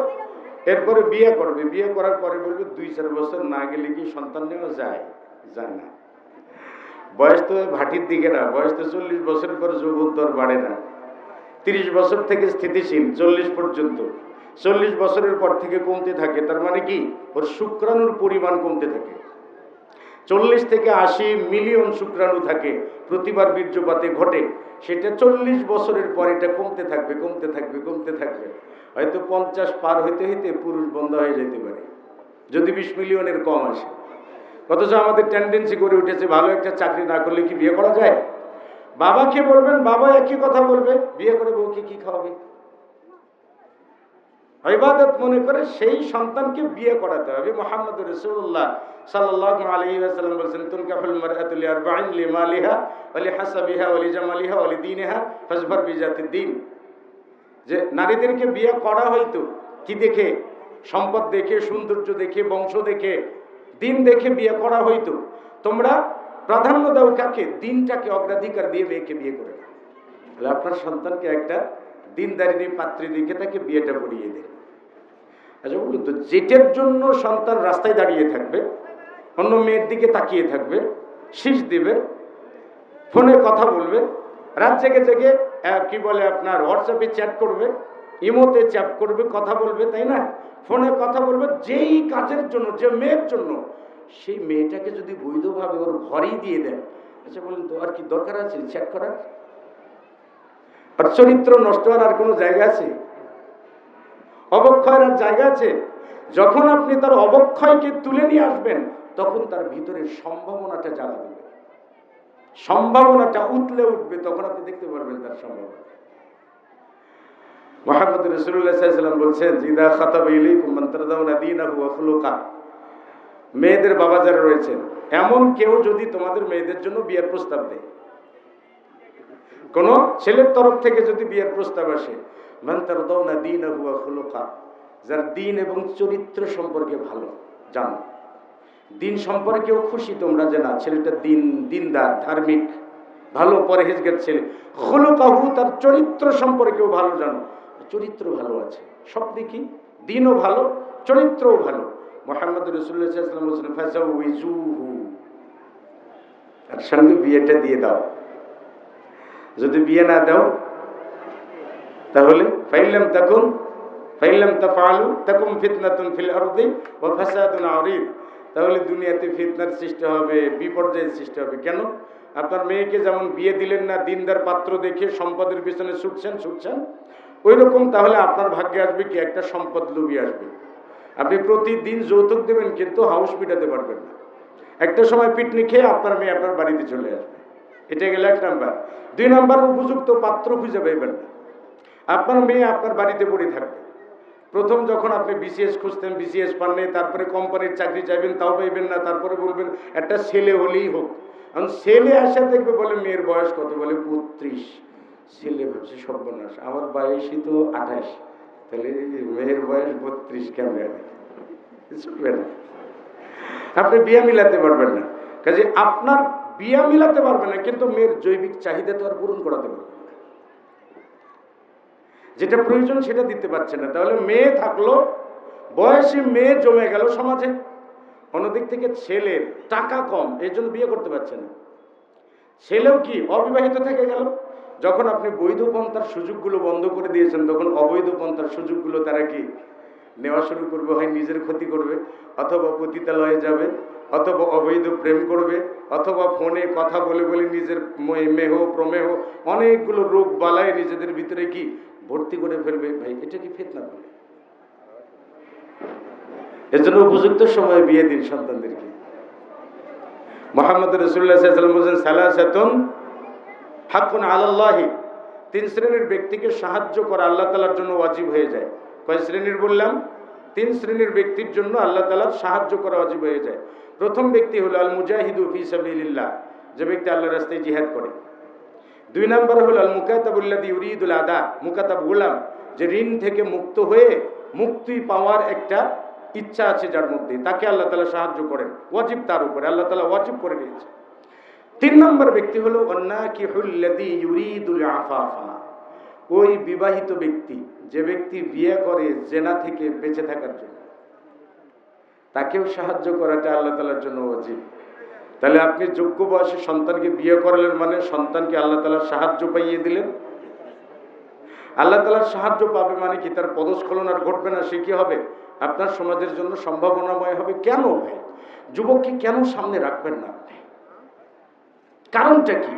এরপরে বিয়ে করবে। বিয়ে করার পরে বলবে 2-4 বছর না গেলে কি সন্তান নেওয়া যায়? যায় না। বয়স তো ভাটির দিকে না, বয়স তো 40 বছরের পর যৌবন তো আর বাড়ে না। 30 বছর থেকে স্থিতিশীল, 40 পর্যন্ত। 40 বছরের পর থেকে কমতে থাকে। তার মানে কি? ওর শুক্রাণুর পরিমাণ কমতে থাকে। 40 থেকে 80 মিলিয়ন শুক্রাণু থাকে, প্রতিবার বীর্যপাতে ঘটে। সেটা 40 বছরের পর এটা কমতে থাকবে। হয়তো 50 পার হইতে হইতে পুরুষ বন্ধ হয়ে যেতে পারে, যদি 20 মিলিয়নের কম আসে। অথচ আমাদের টেন্ডেন্সি করে উঠেছে, ভালো একটা চাকরি না করলে কি বিয়ে করা যায়? বাবাকে বলবেন, বাবা একই কথা বলবে, বিয়ে করে বউকে কি খাওয়াবে? ইবাদত মনে করে সেই সন্তানকে বিয়ে করাতে হবে। মুহাম্মদ রাসূলুল্লাহ সাল্লাল্লাহু আলাইহি ওয়াসাল্লাম বলেছেন, তুনকাহুল মারআতু লিআরবাইন, লিমালিহা ওয়া লিহাসাবিহা ওয়া লিজামালিহা ওয়া লিদীনিহা ফাজফার বিজাতিদ দ্বীন। যে নারীদেরকে বিয়ে করা হয়তো কি দেখে? সম্পদ দেখে, সৌন্দর্য দেখে, বংশ দেখে, দিন দেখে বিয়ে করা হইতো। তোমরা প্রাধান্য দাও কাকে? দিনটাকে অগ্রাধিকার দিয়ে মেয়েকে বিয়ে করে দাও। তাহলে আপনার সন্তানকে একটা দিনদারিনী পাত্রী দিকে তাকে বিয়েটা করিয়ে দেন। আচ্ছা বলুন তো, যেটার জন্য সন্তান রাস্তায় দাঁড়িয়ে থাকবে, অন্য মেয়ের দিকে তাকিয়ে থাকবে, শীষ দিবে, ফোনে কথা বলবে, রাত জেগে জেগে কি বলে আপনার হোয়াটসঅ্যাপে চ্যাট করবে, ইমোতে চ্যাট করবে, কথা বলবে, তাই না? ফোনে কথা বলবে, যেই কাজের জন্য, যে মেয়ের জন্য, সেই মেয়েটাকে যদি বৈধভাবে ওর ঘরেই দিয়ে দেন, আচ্ছা বলুন তো, আর কি দরকার আছে চ্যাট করার? আর চরিত্র নষ্ট হওয়ার আর কোনো জায়গা আছে? অবক্ষয়ের আর জায়গা আছে? যখন আপনি তার অবক্ষয়কে তুলে নিয়ে আসবেন, তখন তার ভিতরে সম্ভাবনাটা জ্বালা দেবে, সম্ভাবনাটা উতলে উঠবে, তখন আপনি দেখতে পারবেন তার সম্ভাবনা। মুহাম্মদ রাসূলুল্লাহ সাল্লাল্লাহু আলাইহি ওয়াসাল্লাম বলছেন, ইদা খাতাবা ইলাইকুম মান তারদাউনা দীনাহু ওয়া খুলুকা। মেয়েদের বাবা যারা রয়েছেন, এমন কেউ যদি তোমাদের মেয়েদের জন্য বিয়ের প্রস্তাব দেয়, কোন ছেলের তরফ থেকে যদি বিয়ের প্রস্তাব আসে, মান তারদাউনা দীনাহু ওয়া খুলুকা, যার দিন এবং চরিত্র সম্পর্কে ভালো জানো, দিন সম্পর্কেও খুশি তোমরা যে না ছেলেটা দিনদার, ধার্মিক, ভালো পরহেজগার ছেলে, খুলুকাহু, তার চরিত্র সম্পর্কেও ভালো জানো, চরিত্র ভালো আছে, সব দিকই, দিনও ভালো, চরিত্রও ভালো, মুহাম্মদ রাসূলুল্লাহ সাল্লাল্লাহু আলাইহি ওয়াসাল্লাম বলেছেন ফাযাউইজুহু, তার সঙ্গে বিয়েটা দিয়ে দাও। যদি বিয়ে না দাও তাহলে ফাইল্লাম তাফআলু তাকুম ফিতনাতুন ফিল আরদি ওয়া ফাসাদুন আরিদ, তাহলে দুনিয়াতে ফিতনার সৃষ্টি হবে, বিপর্যয়ের সৃষ্টি হবে। কেন? আপনার মেয়েকে যেমন বিয়ে দিলেন না দিনদার পাত্র দেখে সম্পদের পিছনে ছুটছেন ওই রকম, তাহলে আপনার ভাগ্যে আসবে কি একটা সম্পদ লুবি আসবে। আপনি প্রতিদিন যৌতুক দেবেন কিন্তু হাউস মিটাতে পারবেন না। একটা সময় পিটনি খেয়ে আপনার মেয়ে আপনার বাড়িতে চলে আসবে। এটা গেল 1 নাম্বার। 2 নাম্বার, উপযুক্ত পাত্র খুঁজে পাইবেন না। আপনার মেয়ে আপনার বাড়িতে পড়ে থাকবে। প্রথম যখন আপনি বিসিএস খুঁজতেন, বিসিএস পান নাই, তারপরে কোম্পানির চাকরি চাইবেন, তাও পাইবেন না, তারপরে বলবেন একটা ছেলে হলেই হোক। কারণ ছেলে আসা দেখবে, বলে মেয়ের বয়স কত, বলে 32। ছেলে ভাবছে সর্বনাশ, আমার বয়সই তো 28, তাহলে মেয়ের বয়স 32 কেমন চলবে না। আপনি বিয়ে মিলাতে পারবেন না, কাজে আপনার বিয়ে মিলাতে পারবেন না, কিন্তু মেয়ের জৈবিক চাহিদা তো আর পূরণ করাতে পারবেন না। যেটা প্রয়োজন সেটা দিতে পারছে না, তাহলে মেয়ে থাকলো, বয়সী মেয়ে জমে গেল সমাজে। অন্যদিক থেকে ছেলের টাকা কম, এই জন্য বিয়ে করতে পারছে না। ছেলেও কি অবিবাহিত থেকে গেল। যখন আপনি বৈধ পন্থার সুযোগগুলো বন্ধ করে দিয়েছেন, তখন অবৈধ পন্থার সুযোগগুলো তারা কি নেওয়া শুরু করবে। হয় নিজের ক্ষতি করবে, অথবা পতিতালয়ে যাবে, অথবা অবৈধ প্রেম করবে, অথবা ফোনে কথা বলে বলে নিজের মেহ প্রমেহ অনেকগুলো রোগ বালায় নিজেদের ভিতরে কি ভর্তি করে ফেলবে। ভাই, এটা কি ফিতনা বলে? এর জন্য উপযুক্ত সময়ে বিয়ে দিন সন্তানদেরকে। মুহাম্মদ রাসূলুল্লাহ সাল্লাল্লাহু আলাইহি ওয়াসাল্লাম বলেন সালাসাতুন হাক্কুন আলাল্লাহি, 3 শ্রেণীর ব্যক্তিকে সাহায্য করা আল্লাহ তাআলার জন্য ওয়াজিব হয়ে যায়। কয় শ্রেণীর বললাম? 3 শ্রেণীর ব্যক্তির জন্য আল্লাহ তাআলার সাহায্য করা ওয়াজিব হয়ে যায়। প্রথম ব্যক্তি হলো আল মুজাহিদু ফি সাবিলিল্লাহ, যে ব্যক্তি আল্লাহর রাস্তায় জিহাদ করে। 2 নম্বর হলো আল মুকাতাবুল্লাযী ইউরিদুল আদা, মুকাতাব গোলাম, যে ঋণ থেকে মুক্ত হয়ে মুক্তি পাওয়ার একটা ইচ্ছা আছে যার মধ্যে, তাকে আল্লাহ তাআলা সাহায্য করেন, ওয়াজিব তার উপরে, আল্লাহ তাআলা ওয়াজিব করে দিয়েছে। 3 নম্বর ব্যক্তি হলো ওয়ান্নাকিহুল্লাযী ইউরিদুল আফাফা, ওই বিবাহিত ব্যক্তি, যে ব্যক্তি বিয়ে করে জেনা থেকে বেঁচে থাকার জন্য, তাকেও সাহায্য করাটা আল্লাহ তাআলার জন্য ওয়াজিব। তাহলে আপনি যোগ্য বয়সে সন্তানকে বিয়ে করালেন, মানে সন্তানকে আল্লাহ তাআলার সাহায্য পাইয়ে দিলেন। আল্লাহ তাআলার সাহায্য পাবে মানে কি তার পদস্খলন আর ঘটবে না, সে কি হবে আপনার সমাজের জন্য সম্ভাবনাময় হবে। কেন ভাই যুবককে কেন সামনে রাখবেন না আপনি? কারণটা কি?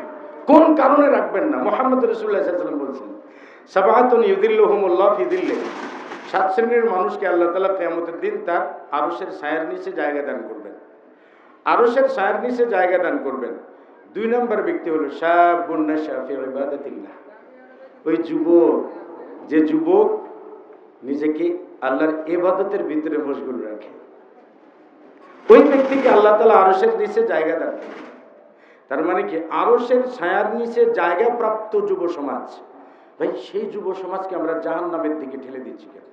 কোন কারণে রাখবেন না? মুহাম্মদ রাসূলুল্লাহ সাল্লাল্লাহু আলাইহি ওয়াসাল্লাম বলেছেন সাবআতুন ইউযিল্লুহুমুল্লাহ ফি যিল্লিহি, 7 শ্রেণীর মানুষকে আল্লাহ তাআলা কিয়ামতের দিন তার আরশের ছায়ার নিচে জায়গা দান করবেন। আরশের ছায়ার নিচে জায়গা দান করবেন। 2 নম্বর ব্যক্তি হলো শাবুন নাশা ফি ইবাদাতিল্লাহ, ওই যুবক, যে যুবক নিজেকে আল্লাহর ইবাদতের ভিতরে মশগুল রাখে, ওই ব্যক্তিকে আল্লাহ তাআলা আরশের নিচে জায়গা দান করেন। তার মানে কি আরশের ছায়ার নিচে জায়গা প্রাপ্ত যুব সমাজ। ভাই, সেই যুব সমাজকে আমরা জাহান্নামের দিকে ঠেলে দিচ্ছি কেন?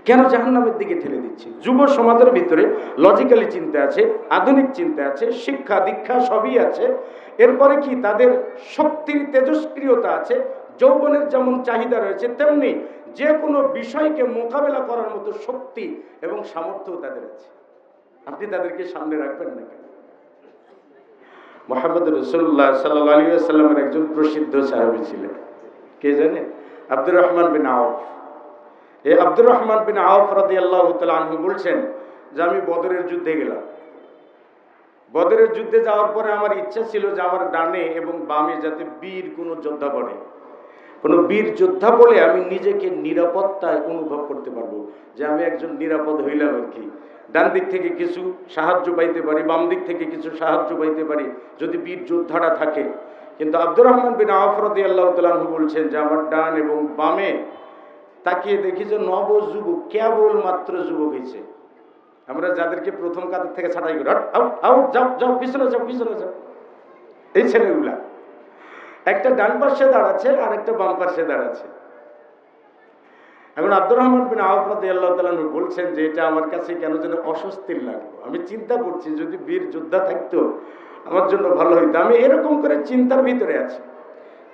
কেন জাহান্নামের দিকে ঠেলে দিচ্ছি? যুব সমাজের ভিতরে লজিক্যালি চিন্তা আছে, আধুনিক চিন্তা আছে, শিক্ষা দীক্ষা সবই আছে। এরপরে কি তাদের শক্তির তেজস্ক্রিয়তা আছে, যৌবনের যেমন চাহিদা রয়েছে, তেমনি যে কোনো বিষয়কে মোকাবেলা করার মতো শক্তি এবং সামর্থ্য তাদের আছে। আপনি তাদেরকে সামনে রাখবেন না কেন? মুহাম্মদ রাসূলুল্লাহ সাল্লাল্লাহু আলাইহি ওয়াসাল্লামের একজন প্রসিদ্ধ সাহাবী ছিলেন, কে জানেন? আব্দুর রহমান বিন আওফ। এই আব্দুর রহমান বিন আওফ রাদিয়াল্লাহু তাআলা আনহু বলছেন যে আমি বদরের যুদ্ধে গেলাম। বদরের যুদ্ধে যাওয়ার পরে আমার ইচ্ছা ছিল যে আমার ডানে এবং বামে যাতে বীর কোনো যোদ্ধা পড়ে, কোনো বীর যোদ্ধা বলে আমি নিজেকে নিরাপত্তায় অনুভব করতে পারবো, যে আমি একজন নিরাপদ হইলাম আর কি। ডান দিক থেকে কিছু সাহায্য পাইতে পারি, বাম দিক থেকে কিছু সাহায্য পাইতে পারি যদি বীর যোদ্ধারা থাকে। কিন্তু আব্দুর রহমান বিন আওফ রাদিয়াল্লাহু তাআলা আনহু বলছেন যে আমার ডান এবং বামে তাকিয়ে দেখি যে নবযুবক, কেবল মাত্র যুবক হয়েছে। আমরা যাদেরকে প্রথম কাতার থেকে ছাঁটাই করি, আউট আউট, যাও যাও, পিছনে যাও পিছনে যাও, এই ছেলেগুলা একটা ডান পাশে দাঁড়াচ্ছে আর একটা বাম পাশে দাঁড়াচ্ছে। এখন আব্দুর রহমান বিন আওফ রাদিয়াল্লাহু তাআলা আনহু বলছেন যে এটা আমার কাছে কেন যেন অস্বস্তির লাগলো। আমি চিন্তা করছি যদি বীর যোদ্ধা থাকতো আমার জন্য ভালো হইতো। আমি এরকম করে চিন্তার ভিতরে আছি।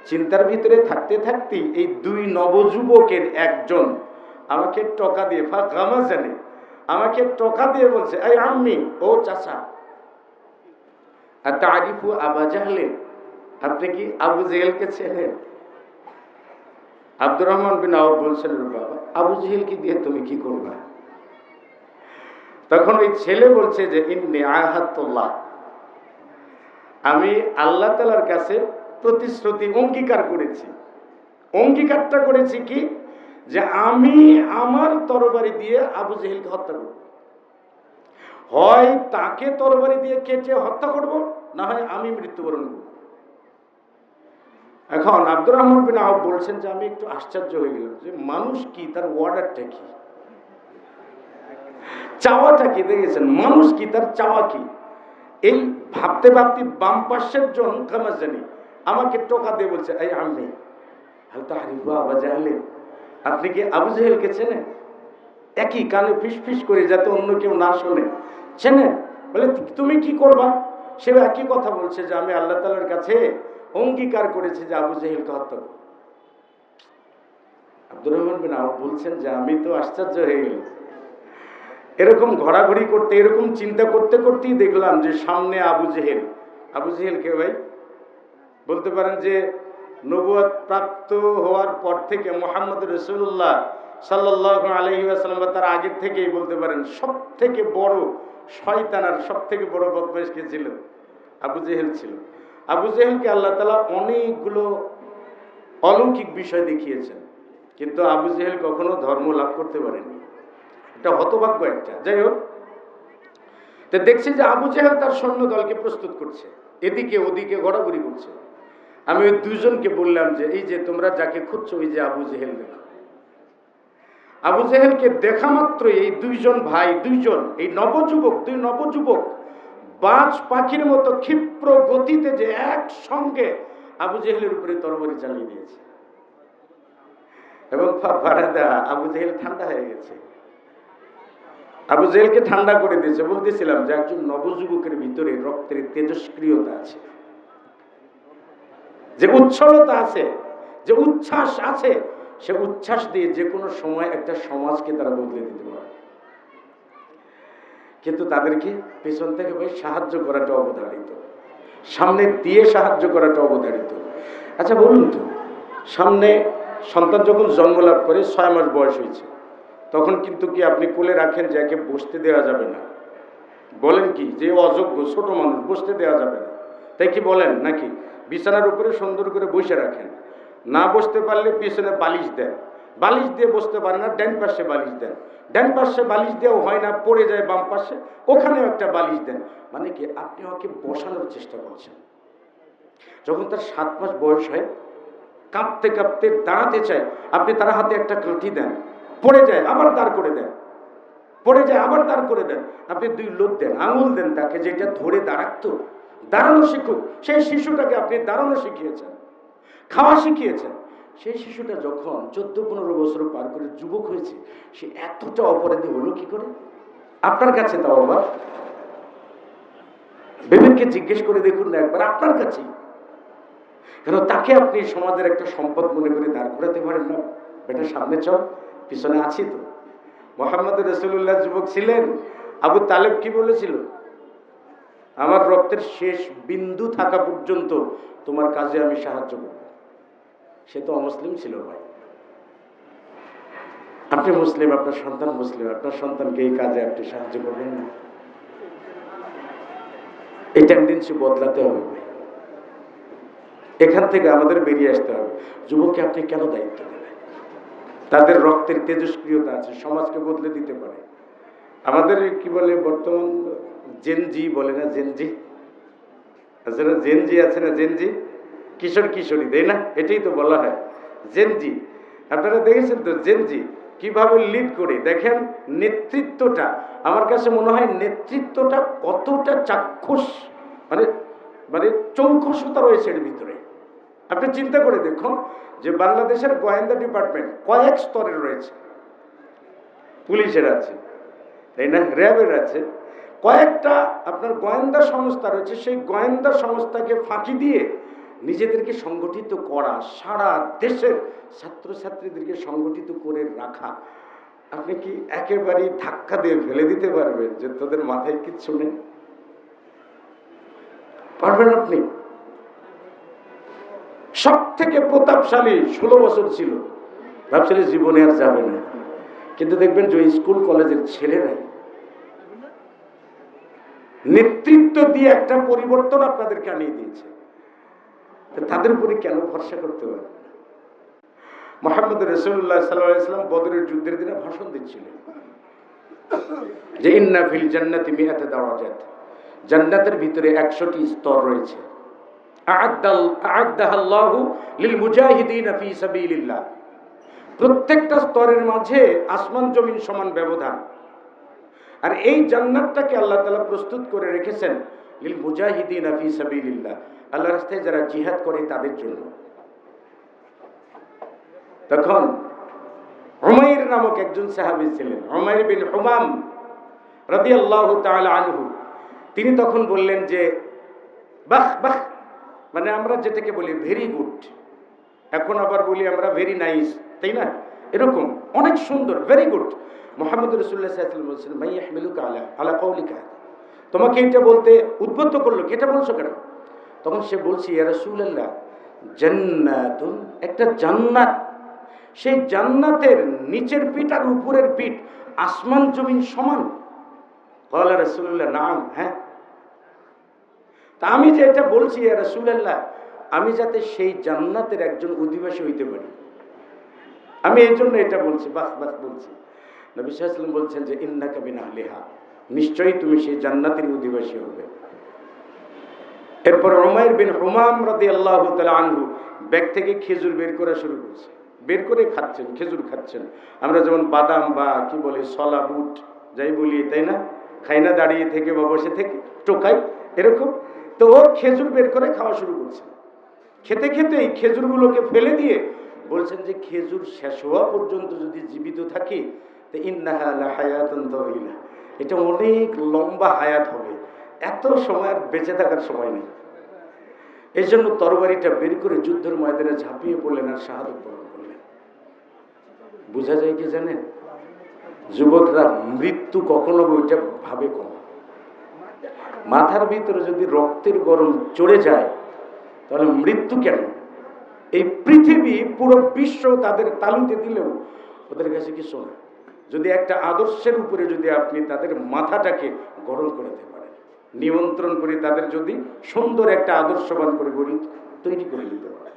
চিন্তার ভিতরে থাকতে থাকতেই এই 2 নবযুবকের একজন আমাকে টকা দিয়ে গামা জানে আমাকে টকা দিয়ে বলছে, এই আম্মি, ও চাচা, আতারিফু আবা জাহলিন, আপনি কি আবু জেহেলকে চেনেন? আব্দুর রহমান বিন আউফ বলছেন, বাবা, আবু জেহেলকে দিয়ে তুমি কি করবা? তখন ওই ছেলে বলছে যে ইন্নী আহাদুল্লাহ, আমি আল্লাহ তাআলার কাছে প্রতিশ্রুতি অঙ্গীকার করেছি। অঙ্গীকারটা করেছি কি, যে আমি আমার তরবারি দিয়ে আবু জেহেলকে হত্যা করব। হয় তাকে তরবারি দিয়ে কেটে হত্যা করব, না হয় আমি মৃত্যুবরণ করব। এখন আব্দুর রহমান বিন আউফ বলছেন যে আমি একটু আশ্চর্য হয়ে গেলাম যে মানুষ কি, তার অর্ডারটা কি, চাওয়াটা কি, দেখেছেন মানুষ কি, তার চাওয়া কি। এই ভাবতে ভাবতে বাম পাশের জন কামাজানি আমাকে টোকা দিয়ে বলছে, এই আমি আপনি কি আবু জেহেলকে চেনেন? একই কানে ফিস ফিস করে, যাতে অন্য কেউ না শোনে, চেনেন? বলে তুমি কি করবা? সে একই কথা বলছে যে আমি আল্লাহ তাআলার কাছে অঙ্গীকার করেছি যে আবু জেহেলকে হত্যা করব। আব্দুর রহমান বিন আউফ বলছেন যে আমি তো আশ্চর্য হয়ে গেলাম। এরকম ঘোরাঘুরি করতে, এরকম চিন্তা করতে করতেই দেখলাম যে সামনে আবু জেহেল। আবু জেহেল কে ভাই? বলতে পারেন যে নবুয়ত প্রাপ্ত হওয়ার পর থেকে মুহাম্মদ রাসূলুল্লাহ সাল্লাল্লাহু আলাইহি ওয়াসাল্লাম বা তার আগের থেকেই বলতে পারেন সব থেকে বড় শয়তান আর সব থেকে বড় বদমাইশ কে ছিল? আবু জেহেল ছিল। আবু জেহেলকে আল্লাহ তাআলা অনেকগুলো অলৌকিক বিষয় দেখিয়েছেন, কিন্তু আবু জেহেল কখনো ধর্ম লাভ করতে পারেনি। এটা হতভাগ্য একটা। যাই হোক, তো দেখছি যে আবু জেহেল তার সৈন্য দলকে প্রস্তুত করছে, এদিকে ওদিকে ঘোরাঘুরি করছে। আমি ওই দুইজনকে বললাম যে এই যে তোমরা যাকে খুঁজছো, ওই যে আবু জেহেল দেখো। আবু জেহেলকে দেখা মাত্রই এই দুইজন ভাই, এই দুই নবযুবক বাজ পাখির মতো ক্ষিপ্র গতিতে যে একসঙ্গে আবু জেহেলের উপরে তরবারি চালিয়ে দিয়েছে, এবং আবু জেহেল ঠান্ডা হয়ে গেছে। আবু জেহেলকে ঠান্ডা করে দিয়েছে। বলতেছিলাম যে একজন নবযুবকের ভিতরে রক্তের তেজস্ক্রিয়তা আছে, যে উচ্ছলতা আছে, যে উচ্ছ্বাস আছে, সে উচ্ছ্বাস দিয়ে যে কোনো সময় একটা সমাজকে তারা বদলে দিতে পারে। কিন্তু তাদেরকে পেছন থেকে ভাই সাহায্য করাটা অবধারিত, সামনে দিয়ে সাহায্য করাটা অবধারিত। আচ্ছা বলুন তো, সামনে সন্তান যখন জন্ম লাভ করে 6 মাস বয়স হয়েছে, তখন কিন্তু কি আপনি কোলে রাখেন যে একে বসতে দেওয়া যাবে না? বলেন কি যে অযোগ্য ছোট মানুষ, বসতে দেওয়া যাবে না, তাই কি বলেন? নাকি বিছানার উপরে সুন্দর করে বসে রাখেন, না বসতে পারলে পিছনে বালিশ দেন, বালিশ দিয়ে বসতে পারে না, ডান পাশে বালিশ দেন, ডান পাশে বালিশ দেওয়া হয় না, পড়ে যায় বাম পাশে, ওখানেও একটা বালিশ দেন। মানে কি আপনি ওকে বসানোর চেষ্টা করছেন। যখন তার 7 মাস বয়স হয়, কাঁপতে কাঁপতে দাঁড়াতে চায়, আপনি তার হাতে একটা কাঠি দেন, পড়ে যায় আবার দাঁড় করে দেন, পড়ে যায় আবার দাঁড় করে দেন। আপনি 2 লোক দেন, আঙুল দেন তাকে, যেটা ধরে দাঁড়াতো, দাঁড়ানো শিখুক। সেই শিশুটাকে আপনি দাঁড়ানো শিখিয়েছেন, খাওয়া শিখিয়েছেন। সেই শিশুটা যখন 14-15 বছর পার করে যুবক হয়েছে, সে এতটা অপরাধী হলো কি করে আপনার কাছে? তাও আবার বিবেককে জিজ্ঞেস করে দেখুন না একবার, আপনার কাছেই। কেন তাকে আপনি সমাজের একটা সম্পদ মনে করে দাঁড় করাতে পারেন না? বেটা সামনে চল, পিছনে আছি তো। মুহাম্মদ রাসূলুল্লাহ যুবক ছিলেন। আবু তালেব কি বলেছিল? আমার রক্তের শেষ বিন্দু থাকা পর্যন্ত তোমার কাজে আমি সাহায্য করব। সে তো অমুসলিম ছিল ভাই। আপনি মুসলিম, আপনার সন্তান মুসলিম, আপনার সন্তানকে এই কাজে আপনি সাহায্য করবেন না? এই টেন্ডেন্সি বদলাতে হবে ভাই। এখান থেকে আমাদের বেরিয়ে আসতে হবে। যুবককে আপনি কেন দায়িত্ব দেবেন? তাদের রক্তের তেজস্ক্রিয়তা আছে, সমাজকে বদলে দিতে পারে। আমাদের কি বলে বর্তমান জেনজি বলে না, জেনজি আছে না, জেনজি আছে না, জেনজি কিশোর কিশোরী, তাই না? এটাই তো বলা হয় জেনজি। আপনারা দেখেছেন তো জেনজি কিভাবে লিড করে? দেখেন নেতৃত্বটা, আমার কাছে মনে হয় নেতৃত্বটা কতটা চাক্ষুষ, মানে মানে চৌকসতা রয়েছে এর ভিতরে। আপনি চিন্তা করে দেখুন যে বাংলাদেশের গোয়েন্দা ডিপার্টমেন্ট কয়েক স্তরের রয়েছে। পুলিশের আছে, তাই না, র্যাবের আছে, কয়েকটা আপনার গোয়েন্দা সংস্থা রয়েছে। সেই গোয়েন্দা সংস্থাকে ফাঁকি দিয়ে নিজেদেরকে সংগঠিত করা, সারা দেশের ছাত্রছাত্রীদেরকে সংগঠিত করে রাখা, আপনি কি একেবারেই ধাক্কা দিয়ে ফেলে দিতে পারবেন যে তোদের মাথায় কিচ্ছু নেই? পারবেন আপনি? সব থেকে প্রতাপশালী 16 বছর ছিল, ভাবছিলেন জীবনে আর যাবে না, কিন্তু দেখবেন যে স্কুল কলেজের ছেলেরাই নেতৃত্ব দিয়ে একটা পরিবর্তন আপনাদেরকে আনিয়ে দিয়েছে। তাদের উপরে কেন ভরসা করতে হবে? মুহাম্মদ রাসূলুল্লাহ সাল্লাল্লাহু আলাইহি ওয়াসাল্লাম বদরের যুদ্ধের দিনে ভাষণ দিচ্ছিলেন যে ইন্না ফিল জান্নাতি মিআত দারাজাত, জান্নাতের ভিতরে 100টি স্তর রয়েছে। আ'আদ্দাহাল্লাহু লিল মুজাহিদিনা ফি সাবিলিল্লাহ, প্রত্যেকটা স্তরের মাঝে আসমান জমিন সমান ব্যবধান। আর এই জান্নাতটাকে আল্লাহ তাআলা প্রস্তুত করে রেখেছেন লিল মুজাহিদিনা ফি সাবিলিল্লাহ, আল্লাহর রাস্তায় যারা জিহাদ করে তাদের জন্য। তখন উমাইর নামক একজন সাহাবী ছিলেন, উমাইর বিন হুমাম রাদিয়াল্লাহু তাআলা আনহু। তিনি তখন বললেন যে বাহ বাহ, মানে আমরা যেটাকে বলি ভেরি গুড, এখন আবার বলি আমরা ভেরি নাইস, তাই না? এরকম অনেক সুন্দর, ভেরি গুড। মুহাম্মদ রাসূলুল্লাহ সাল্লাল্লাহু আলাইহি ওয়াসাল্লাম বলেছেন মাই ইয়াহমিলুকা আলা কওলিকা, তোমাকে এটা বলতে উদ্বুদ্ধ করলো, এটা বলছো কেন? তখন সে বলছে ইয়া রাসূলুল্লাহ জান্নাতুন, একটা জান্নাত, সেই জান্নাতের নিচের পিঠ আর উপরের পিঠ আসমান জমিন সমান। ক্বালা রাসূলুল্লাহ নাম, হ্যাঁ। তা আমি যে এটা বলছি ইয়া রাসূলুল্লাহ, আমি যাতে সেই জান্নাতের একজন অধিবাসী হইতে পারি, আমি এই জন্য এটা বলছি, বাস বাস বলছি। নবী সাল্লাল্লাহু আলাইহি ওয়াসাল্লাম বলছেন যে ইন্নাকা মিন আহলিহা, নিশ্চয়ই তুমি সেই জান্নাতের অধিবাসী হবে। এরপর উমাইর বিন হুমাম রাদিয়াল্লাহু তাআলা আনহু ব্যাগ থেকে খেজুর বের করা শুরু করছে, বের করে খাচ্ছেন, খেজুর খাচ্ছেন। আমরা যেমন বাদাম বা কি বলে সলা বুট যাই বলি, তাই না? খাই না দাঁড়িয়ে থেকে বা বসে থেকে, টোকাই, এরকম। তো ও খেজুর বের করে খাওয়া শুরু করছে। খেতে খেতে এই খেজুরগুলোকে ফেলে দিয়ে বলছেন যে খেজুর শেষ হওয়া পর্যন্ত যদি জীবিত থাকি তো ইন্নাহা লাহায়াতুন তাওয়িলা, এটা অনেক লম্বা হায়াত হবে, এত সময় আর বেঁচে থাকার সময় নেই। এই জন্য তরবারিটা বের করে যুদ্ধের ময়দানে ঝাঁপিয়ে পড়লেন আর শাহাদত বরণ করলেন। বোঝা যায় কি জানেন, যুবকরা মৃত্যু কখনো ওইটা ভাবে কম। মাথার ভিতরে যদি রক্তের গরম চড়ে যায় তাহলে মৃত্যু কেন? এই পৃথিবী পুরো বিশ্ব তাদের তালুতে দিলেও ওদের কাছে কিছু না, যদি একটা আদর্শের উপরে যদি আপনি তাদের মাথাটাকে গরম করতে পারেন, নিয়ন্ত্রণ করে তাদের যদি সুন্দর একটা আদর্শবান করে তৈরি করে দিতে পারে।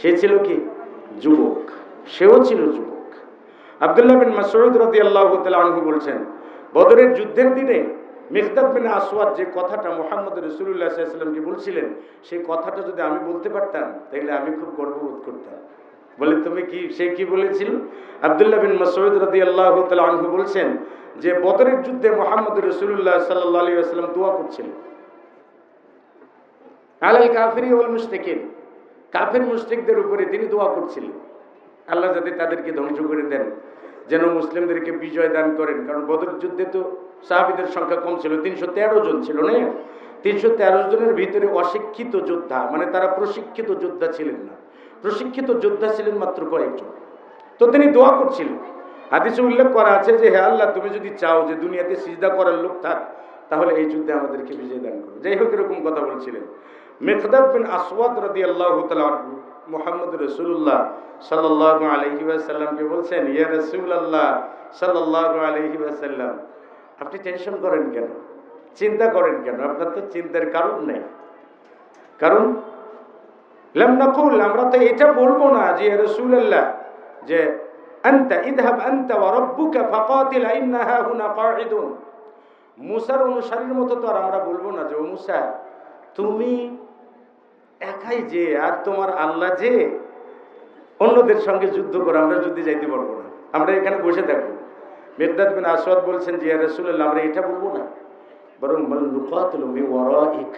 সে ছিল কি? যুবক, সেও ছিল যুবক। আব্দুল্লাহ বিন মাসউদ রাদিয়াল্লাহু তাআলা আনহু বলছেন, বদরের যুদ্ধের দিনে মিকদাদ বিন আসওয়াদ যে কথাটা মুহাম্মদ রাসূলুল্লাহ সাল্লাল্লাহু আলাইহি ওয়াসাল্লামকে বলছিলেন, সেই কথাটা যদি আমি বলতে পারতাম তাহলে আমি খুব গর্ববোধ করতাম। বলে তুমি কি, সে কি বলেছিল? আব্দুল্লাহ বিন মাসউদ রাদিয়াল্লাহু তাআলা আনহু বলছেন যে বদরের যুদ্ধে মুহাম্মদ রাসূলুল্লাহ সাল্লাল্লাহু আলাইহি ওয়াসাল্লাম দোয়া করছিলেন আলাল কাফিরি ওয়াল মুশরিকিন, কাফির মুশরিকদের উপরে তিনি দোয়া করছিলেন আল্লাহ যাতে তাদেরকে ধ্বংস করে দেন, যেন মুসলিমদেরকে বিজয় দান করেন। কারণ বদর যুদ্ধে তো সাহাবীদের সংখ্যা কম ছিল, 313 জন ছিল না? 313 জনের ভিতরে অশিক্ষিত যোদ্ধা, মানে তারা প্রশিক্ষিত যোদ্ধা ছিলেন না, প্রশিক্ষিত যোদ্ধা ছিলেন মাত্র কয়েকজন। তো তিনি দোয়া করছিলেন। হাদিসে উল্লেখ করা আছে যে হে আল্লাহ, তুমি যদি চাও যে দুনিয়াতে সিজদা করার লোক থাক তাহলে এই যুদ্ধে আমাদেরকে বিজয় দান করো। যাই হোক, এরকম কথা বলছিলেন। মিকদাদ বিন আসওয়াদ রাদিয়াল্লাহু তাআলা মুহাম্মদ রাসূলুল্লাহ সাল্লাল্লাহু আলাইহি ওয়াসাল্লামকে বলছেন, ইয়া রাসূলুল্লাহ সাল্লাল্লাহু আলাইহি ওয়াসাল্লাম, আপনি টেনশন করেন কেন, চিন্তা করেন কেন? আপনার তো চিন্তার কারণ নেই। কারণ লাম নাকুল, আমরা তো এটা বলবো না যে ইয়া রাসূলুল্লাহ যে আনতা ইযহাব আনতা ওয়া রাব্বুকা ফাকাতিলা ইন্না হাহুনা কাঈদুন, মুসার অনুসারীর মতো তো আর আমরা বলবো না যে ও মুসা তুমি একাই যে আর তোমার আল্লাহ যে, অন্যদের সঙ্গে যুদ্ধ করো, আমরা যুদ্ধে যাইতে পারবো না, আমরা এখানে বসে থাকবো। মিকদাদ বিন আসওয়াদ বলছেন যে ইয়া রাসূলুল্লাহ, আমরা এটা বলবো না, বরং বল নুকাতিলু মিন ওয়ারাইক,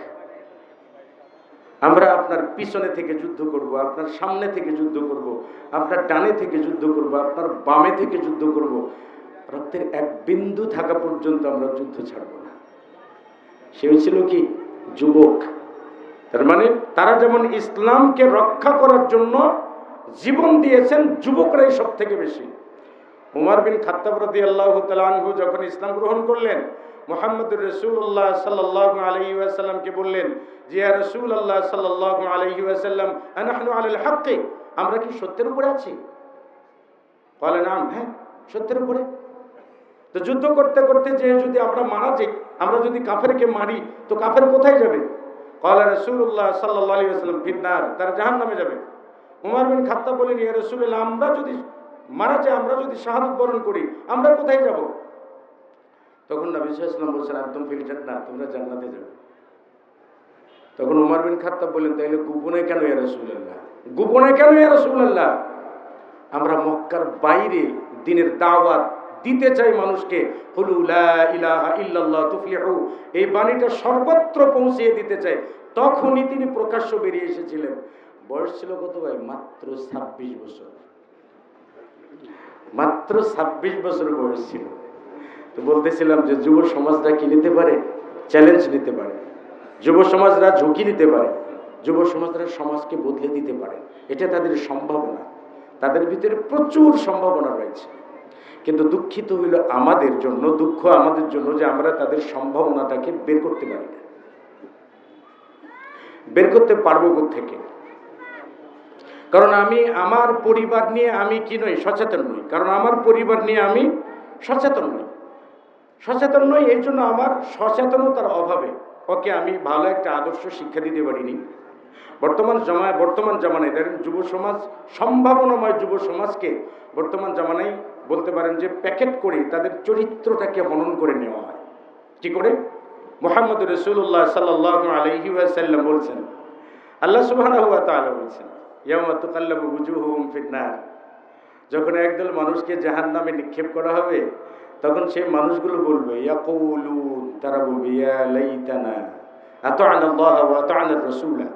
আমরা আপনার পিছনে থেকে যুদ্ধ করব, আপনার সামনে থেকে যুদ্ধ করব, আপনার ডানে থেকে যুদ্ধ করব, আপনার বামে থেকে যুদ্ধ করব, রক্তের এক বিন্দু থাকা পর্যন্ত আমরা যুদ্ধ ছাড়ব না। সে ছিল কি? যুবক। তার মানে তারা যেমন ইসলামকে রক্ষা করার জন্য জীবন দিয়েছেন, যুবকরাই সব থেকে বেশি। উমর বিন খাত্তাব রাদিয়াল্লাহু তাআলা আনহু যখন ইসলাম গ্রহণ করলেন, মুহাম্মদুর রাসূলুল্লাহ সাল্লাল্লাহু আলাইহি ওয়াসাল্লামকে বললেন যে ইয়া রাসূলুল্লাহ সাল্লাল্লাহু আলাইহি ওয়াসাল্লাম আনাহনু আলাল হাক্কি, আমরা কি সত্যের উপরে আছি? বলেন নাম, হ্যাঁ সত্যের উপরে। তো যুদ্ধ করতে করতে যে যদি আমরা মারা যাই, আমরা যদি কাফেরকে মারি, তো কাফের কোথায় যাবে? ক্বালা রাসূলুল্লাহ সাল্লাল্লাহু আলাইহি ওয়াসাল্লাম ফিন্নার, তারা জাহান্নামে যাবে। উমর বিন খাত্তাব বলেন ইয়া রাসূলুল্লাহ, আমরা যদি মারা যাই, আমরা যদি শাহাদাত বরণ করি, আমরা কোথায় যাব? তখন নবী সাল্লাল্লাহু আলাইহি ওয়াসাল্লাম বলেছেন একদম ফিল জান্নাত, তোমরা জান্নাতে যাবে। তখন উমর বিন খাত্তাব বললেন তাইলে গোপনে কেন ইয়া রাসূলুল্লাহ? গোপনে কেন ইয়া রাসূলুল্লাহ? আমরা মক্কার বাইরে দ্বীনের দাওয়াত দিতে চাই মানুষকে, কুলু লা ইলাহা ইল্লাল্লাহ তুফলিহু, এই বাণীটা সর্বত্র পৌঁছিয়ে দিতে চাই। তখনই তিনি প্রকাশ্য বেরিয়ে এসেছিলেন। বয়স ছিল কত ভাই? মাত্র 26 বছর। মাত্র 26 বছর বয়স ছিল। তো বলতেছিলাম যে যুব সমাজরা কি নিতে পারে? চ্যালেঞ্জ নিতে পারে, যুব সমাজরা ঝুঁকি নিতে পারে, যুব সমাজরা সমাজকে বদলে দিতে পারে। এটা তাদের সম্ভাবনা, তাদের ভিতরে প্রচুর সম্ভাবনা রয়েছে। কিন্তু দুঃখিত হইল আমাদের জন্য, দুঃখ আমাদের জন্য যে আমরা তাদের সম্ভাবনাটাকে বের করতে পারি না। বের করতে পারবো কোত্থেকে? কারণ আমি আমার পরিবার নিয়ে আমি কি নই? সচেতন নই। কারণ আমার পরিবার নিয়ে আমি সচেতন নই। সচেতন নই, এই জন্য আমার সচেতনতার অভাবে ওকে আমি ভালো একটা আদর্শ শিক্ষা দিতে পারিনি। বর্তমান জামানায় দেখেন যুব সমাজ, সম্ভাবনাময় যুব সমাজকে বর্তমান জামানায় বলতে পারেন যে প্যাকেট করে তাদের চরিত্রটাকে হনন করে নেওয়া হয়। কি করে? মুহাম্মদ রাসূলুল্লাহ সাল্লাল্লাহু আলাইহি ওয়াসাল্লাম বলছেন, আল্লাহ সুবহানাহু ওয়া তাআলা বলছেন, ইয়াওমা তুকাল্লাবু ওয়ুজুহুহুম ফিন-নার, যখন একদল মানুষকে জাহান্নামে নিক্ষেপ করা হবে, তখন সেই মানুষগুলো বলবে ইয়াকুলুন, তারা বলবে ইয়া লাইতানা আতা'না আল্লাহ ওয়া আতা'না আর-রাসূলা,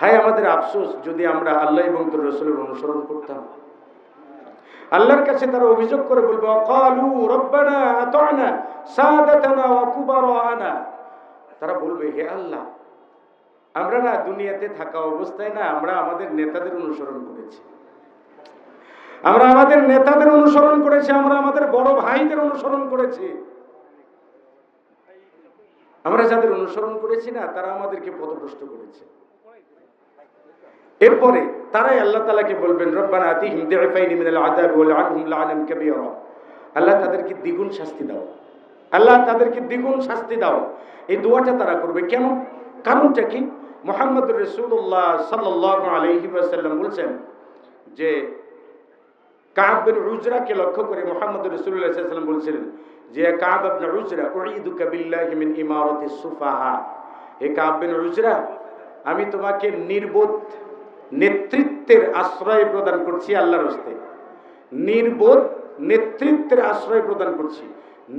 হায় আমাদের আফসোস যদি আমরা আল্লাহ এবং তার রাসূলের অনুসরণ করতাম। আল্লাহর কাছে তারা অভিযোগ করে বলবে ক্বালু রব্বানা আতা'না সাদাতানা ওয়া কুবারানা, তারা বলবে হে আল্লাহ, আমরা না দুনিয়াতে থাকা অবস্থায় না আমরা আমাদের নেতাদের অনুসরণ করেছি, আমরা আমাদের নেতাদের অনুসরণ করেছি, আমরা আমাদের বড় ভাইদের অনুসরণ করেছি, আমরা যাদের অনুসরণ করেছি না তারা আমাদেরকে পথভ্রষ্ট করেছে। এরপরে তারাই আল্লাহ তাআলাকে বলবেন রব্বানা আতিহিম দি'ফাইনি মিনাল আযাব ওয়া লআনহুম লা'নান কাবীরা, আল্লাহ তাদেরকে দ্বিগুণ শাস্তি দাও, আল্লাহ তাদেরকে দ্বিগুণ শাস্তি দাও। এই দোয়াটা তারা করবে কেন? কারণটা কি? মুহাম্মদুর রাসূলুল্লাহ সাল্লাল্লাহু আলাইহি ওয়াসাল্লাম বলেছেন যে কাব বিন উজরাকে লক্ষ্য করে মুহাম্মদুর রাসূলুল্লাহ সাল্লাল্লাহু আলাইহি ওয়াসাল্লাম বলেছিলেন যে কাব ইবনে উজরা উঈদুকা বিল্লাহি মিন ইমারাতিস সুফাহা, হে কাব বিন উজরা, আমি তোমাকে নির্বোধ নেতৃত্বের আশ্রয় প্রদান করছি আল্লাহর হস্তে। নির্বোধ নেতৃত্বের আশ্রয় প্রদান করছি।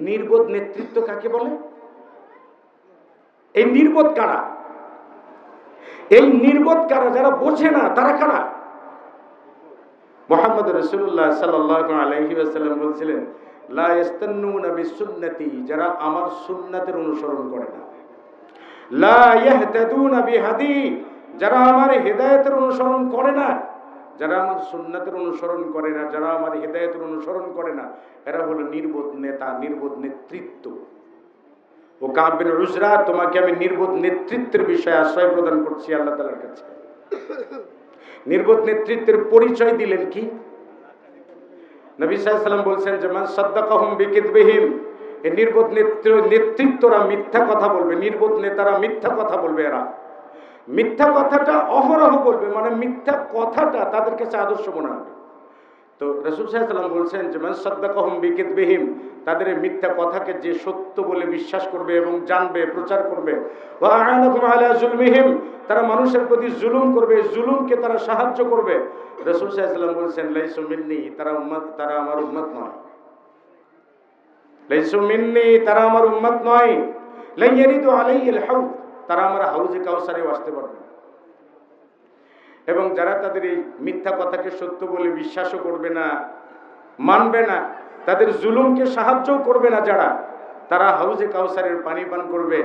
নির্বোধ নেতৃত্ব কাকে বলে? এই নির্বোধ কারা? এই নির্বোধ কারা? যারা বোঝে না তারা কারা? মুহাম্মদ রাসূলুল্লাহ সাল্লাল্লাহু আলাইহি ওয়াসাল্লাম বলেছিলেন লা ইস্তান্নুনা বিসুন্নতি, যারা আমার সুন্নাতের অনুসরণ করে না। লা ইয়াহতাদুনা বিহাদি, যারা আমার হেদায়েতের অনুসরণ করে না, যারা আমার সুন্নাতের অনুসরণ করে না, যারা আমার হেদায়েতের অনুসরণ করে না, এরা হলো নির্বোধ নেতা, নির্বোধ নেতৃত্ব। ও কাব বিন উজরা, তোমাকে আমি নির্বোধ নেতৃত্বের বিষয়ে আশ্রয় প্রদান করছি আল্লাহ তাআলার কাছে। নির্বোধ নেতৃত্বের পরিচয় দিলেন কি? নবী সাল্লাল্লাহু আলাইহি ওয়াসাল্লাম বলছেন যে মান সাদ্দাকাহুম বিকিদবিহিম, এই নির্বোধ নেতৃত্বরা মিথ্যা কথা বলবে, নির্বোধ নেতারা মিথ্যা কথা বলবে, এরা মিথ্যা কথাটা অহরহ বলবে, মানে মিথ্যা কথাটা তাদের কাছে আদর্শ মনে হবে। তো রাসূল সাল্লাল্লাহু আলাইহি ওয়াসাল্লাম বলছেন যে মান সাদ্দাকাহুম বিকিদবিহিম, তাদের মিথ্যা কথাকে যে সত্য বলে বিশ্বাস করবে এবং জানবে, প্রচার করবে, ওয়া আ'ানাকুম আলা যুলমিহিম, তারা মানুষের প্রতি জুলুম করবে, জুলুমকে তারা সাহায্য করবে। রাসূল সাল্লাল্লাহু আলাইহি ওয়াসাল্লাম বলছেন লাইসু মিন্নি, তারা আমার উম্মত নয়। লাইসু মিন্নি, তারা আমার উম্মত নয়। লা ইয়ারিদু আলাইহিল হাউদ, তারা আমার হাউজে কাউসারে আসতে পারবে না। এবং যারা তাদের এই মিথ্যা কথাকে সত্য বলে বিশ্বাসও করবে না, মানবে না, তাদের জুলুমকে সাহায্যও করবে না, যারা তারা হাউজে কাউসারের পানি পান করবে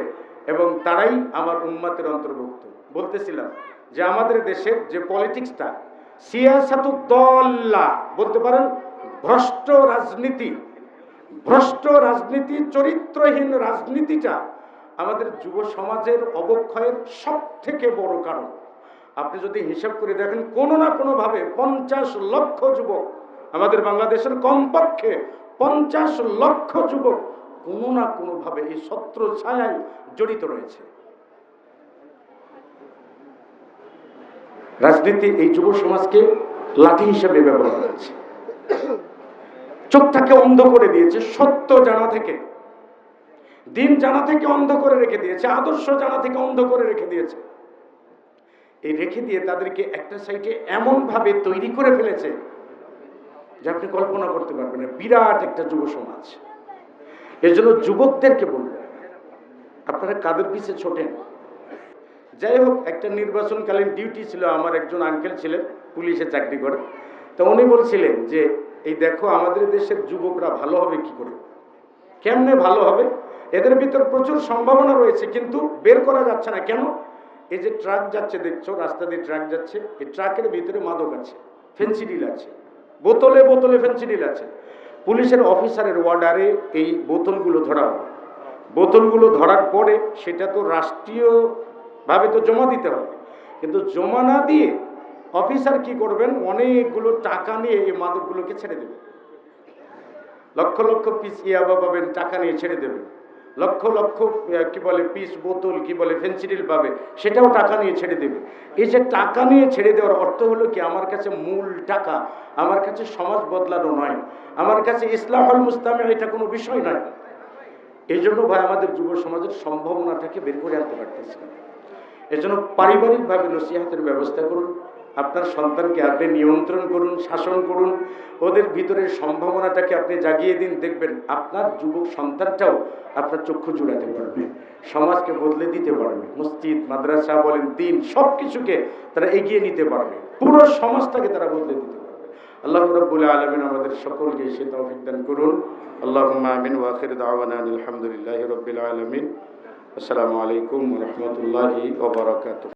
এবং তারাই আমার উম্মতের অন্তর্ভুক্ত। বলতেছিলাম যে আমাদের দেশের যে পলিটিক্সটা, সিয়াসাতুদ দল্লা বলতে পারেন, ভ্রষ্ট রাজনীতি, চরিত্রহীন রাজনীতিটা আমাদের যুব সমাজের অবক্ষয়ের সব থেকে বড় কারণ। আপনি যদি হিসাব করে দেখেন, কোনো না কোনোভাবে 50 লক্ষ যুবক, আমাদের বাংলাদেশের কমপক্ষে 50 লক্ষ যুবক কোনো না কোনোভাবে এই ছত্র ছায়ায় জড়িত রয়েছে। রাজনীতি এই যুব সমাজকে লাঠি হিসেবে ব্যবহার করেছে, চোখটাকে অন্ধ করে দিয়েছে, সত্য জানা থেকে, দিন জানা থেকে অন্ধ করে রেখে দিয়েছে, আদর্শ জানা থেকে অন্ধ করে রেখে দিয়েছে। এই রেখে দিয়ে তাদেরকে একটা সাইডে এমন ভাবে তৈরি করে ফেলেছে যে আপনি কল্পনা করতে পারবেন না। বিরাট একটা যুব সমাজ। এর জন্য যুবকদেরকে বলবো, আপনারা কাদের পিছে ছোটেন? যাই হোক, একটা নির্বাচনকালীন ডিউটি ছিল, আমার একজন আঙ্কেল ছিলেন, পুলিশে চাকরি করে। তো উনি বলছিলেন যে এই দেখো আমাদের দেশের যুবকরা ভালো হবে কি করে, কেমনে ভালো হবে, এদের ভিতর প্রচুর সম্ভাবনা রয়েছে কিন্তু বের করা যাচ্ছে না। কেন? এই যে ট্রাক যাচ্ছে দেখছো, রাস্তা দিয়ে ট্রাক যাচ্ছে, এই ট্রাকের ভিতরে মাদক আছে, ফেন্সিডিল আছে, বোতলে বোতলে ফেন্সিডিল আছে। পুলিশের অফিসারের অর্ডারে এই বোতলগুলো ধরা হবে। বোতলগুলো ধরার পরে সেটা তো রাষ্ট্রীয়ভাবে তো জমা দিতে হবে, কিন্তু জমা না দিয়ে অফিসার কি করবেন, অনেকগুলো টাকা নিয়ে এই মাদকগুলোকে ছেড়ে দেবে। লক্ষ লক্ষ পিস ইয়াবা পাবেন, টাকা নিয়ে ছেড়ে দেবে। লক্ষ লক্ষ কি বলে পিস বোতল, কি বলে ফেন্সিডিল পাবে, সেটাও টাকা নিয়ে ছেড়ে দেবে। এই যে টাকা নিয়ে ছেড়ে দেওয়ার অর্থ হলো কি, আমার কাছে মূল টাকা, আমার কাছে সমাজ বদলানো নয়, আমার কাছে ইসলাহুল মুস্তামির এটা কোনো বিষয় নয়। এই জন্য ভাই আমাদের যুব সমাজের সম্ভাবনাটাকে বের করে আনতে পারতেছে না। এজন্য পারিবারিকভাবে নসিহতের ব্যবস্থা করুন, আপনার সন্তানকে আপনি নিয়ন্ত্রণ করুন, শাসন করুন, ওদের ভিতরের সম্ভাবনাটাকে আপনি জাগিয়ে দিন। দেখবেন আপনার যুবক সন্তানটাও আপনার চক্ষু জুড়াতে পারবে, সমাজকে বদলে দিতে পারবে। মসজিদ, মাদ্রাসা বলেন, দিন, সব কিছুকে তারা এগিয়ে নিতে পারবে, পুরো সমাজটাকে তারা বদলে দিতে পারবে। আল্লাহ রাব্বুল আলামিন আমাদের সকলকে সে তৌফিক দান করুন। আল্লাহুম্মা আমিন ওয়া আখির দাওয়ানা আলহামদুলিল্লাহি রাব্বিল আলামিন। আসসালামু আলাইকুম ওয়া রাহমাতুল্লাহি ওয়া বারাকাতুহু।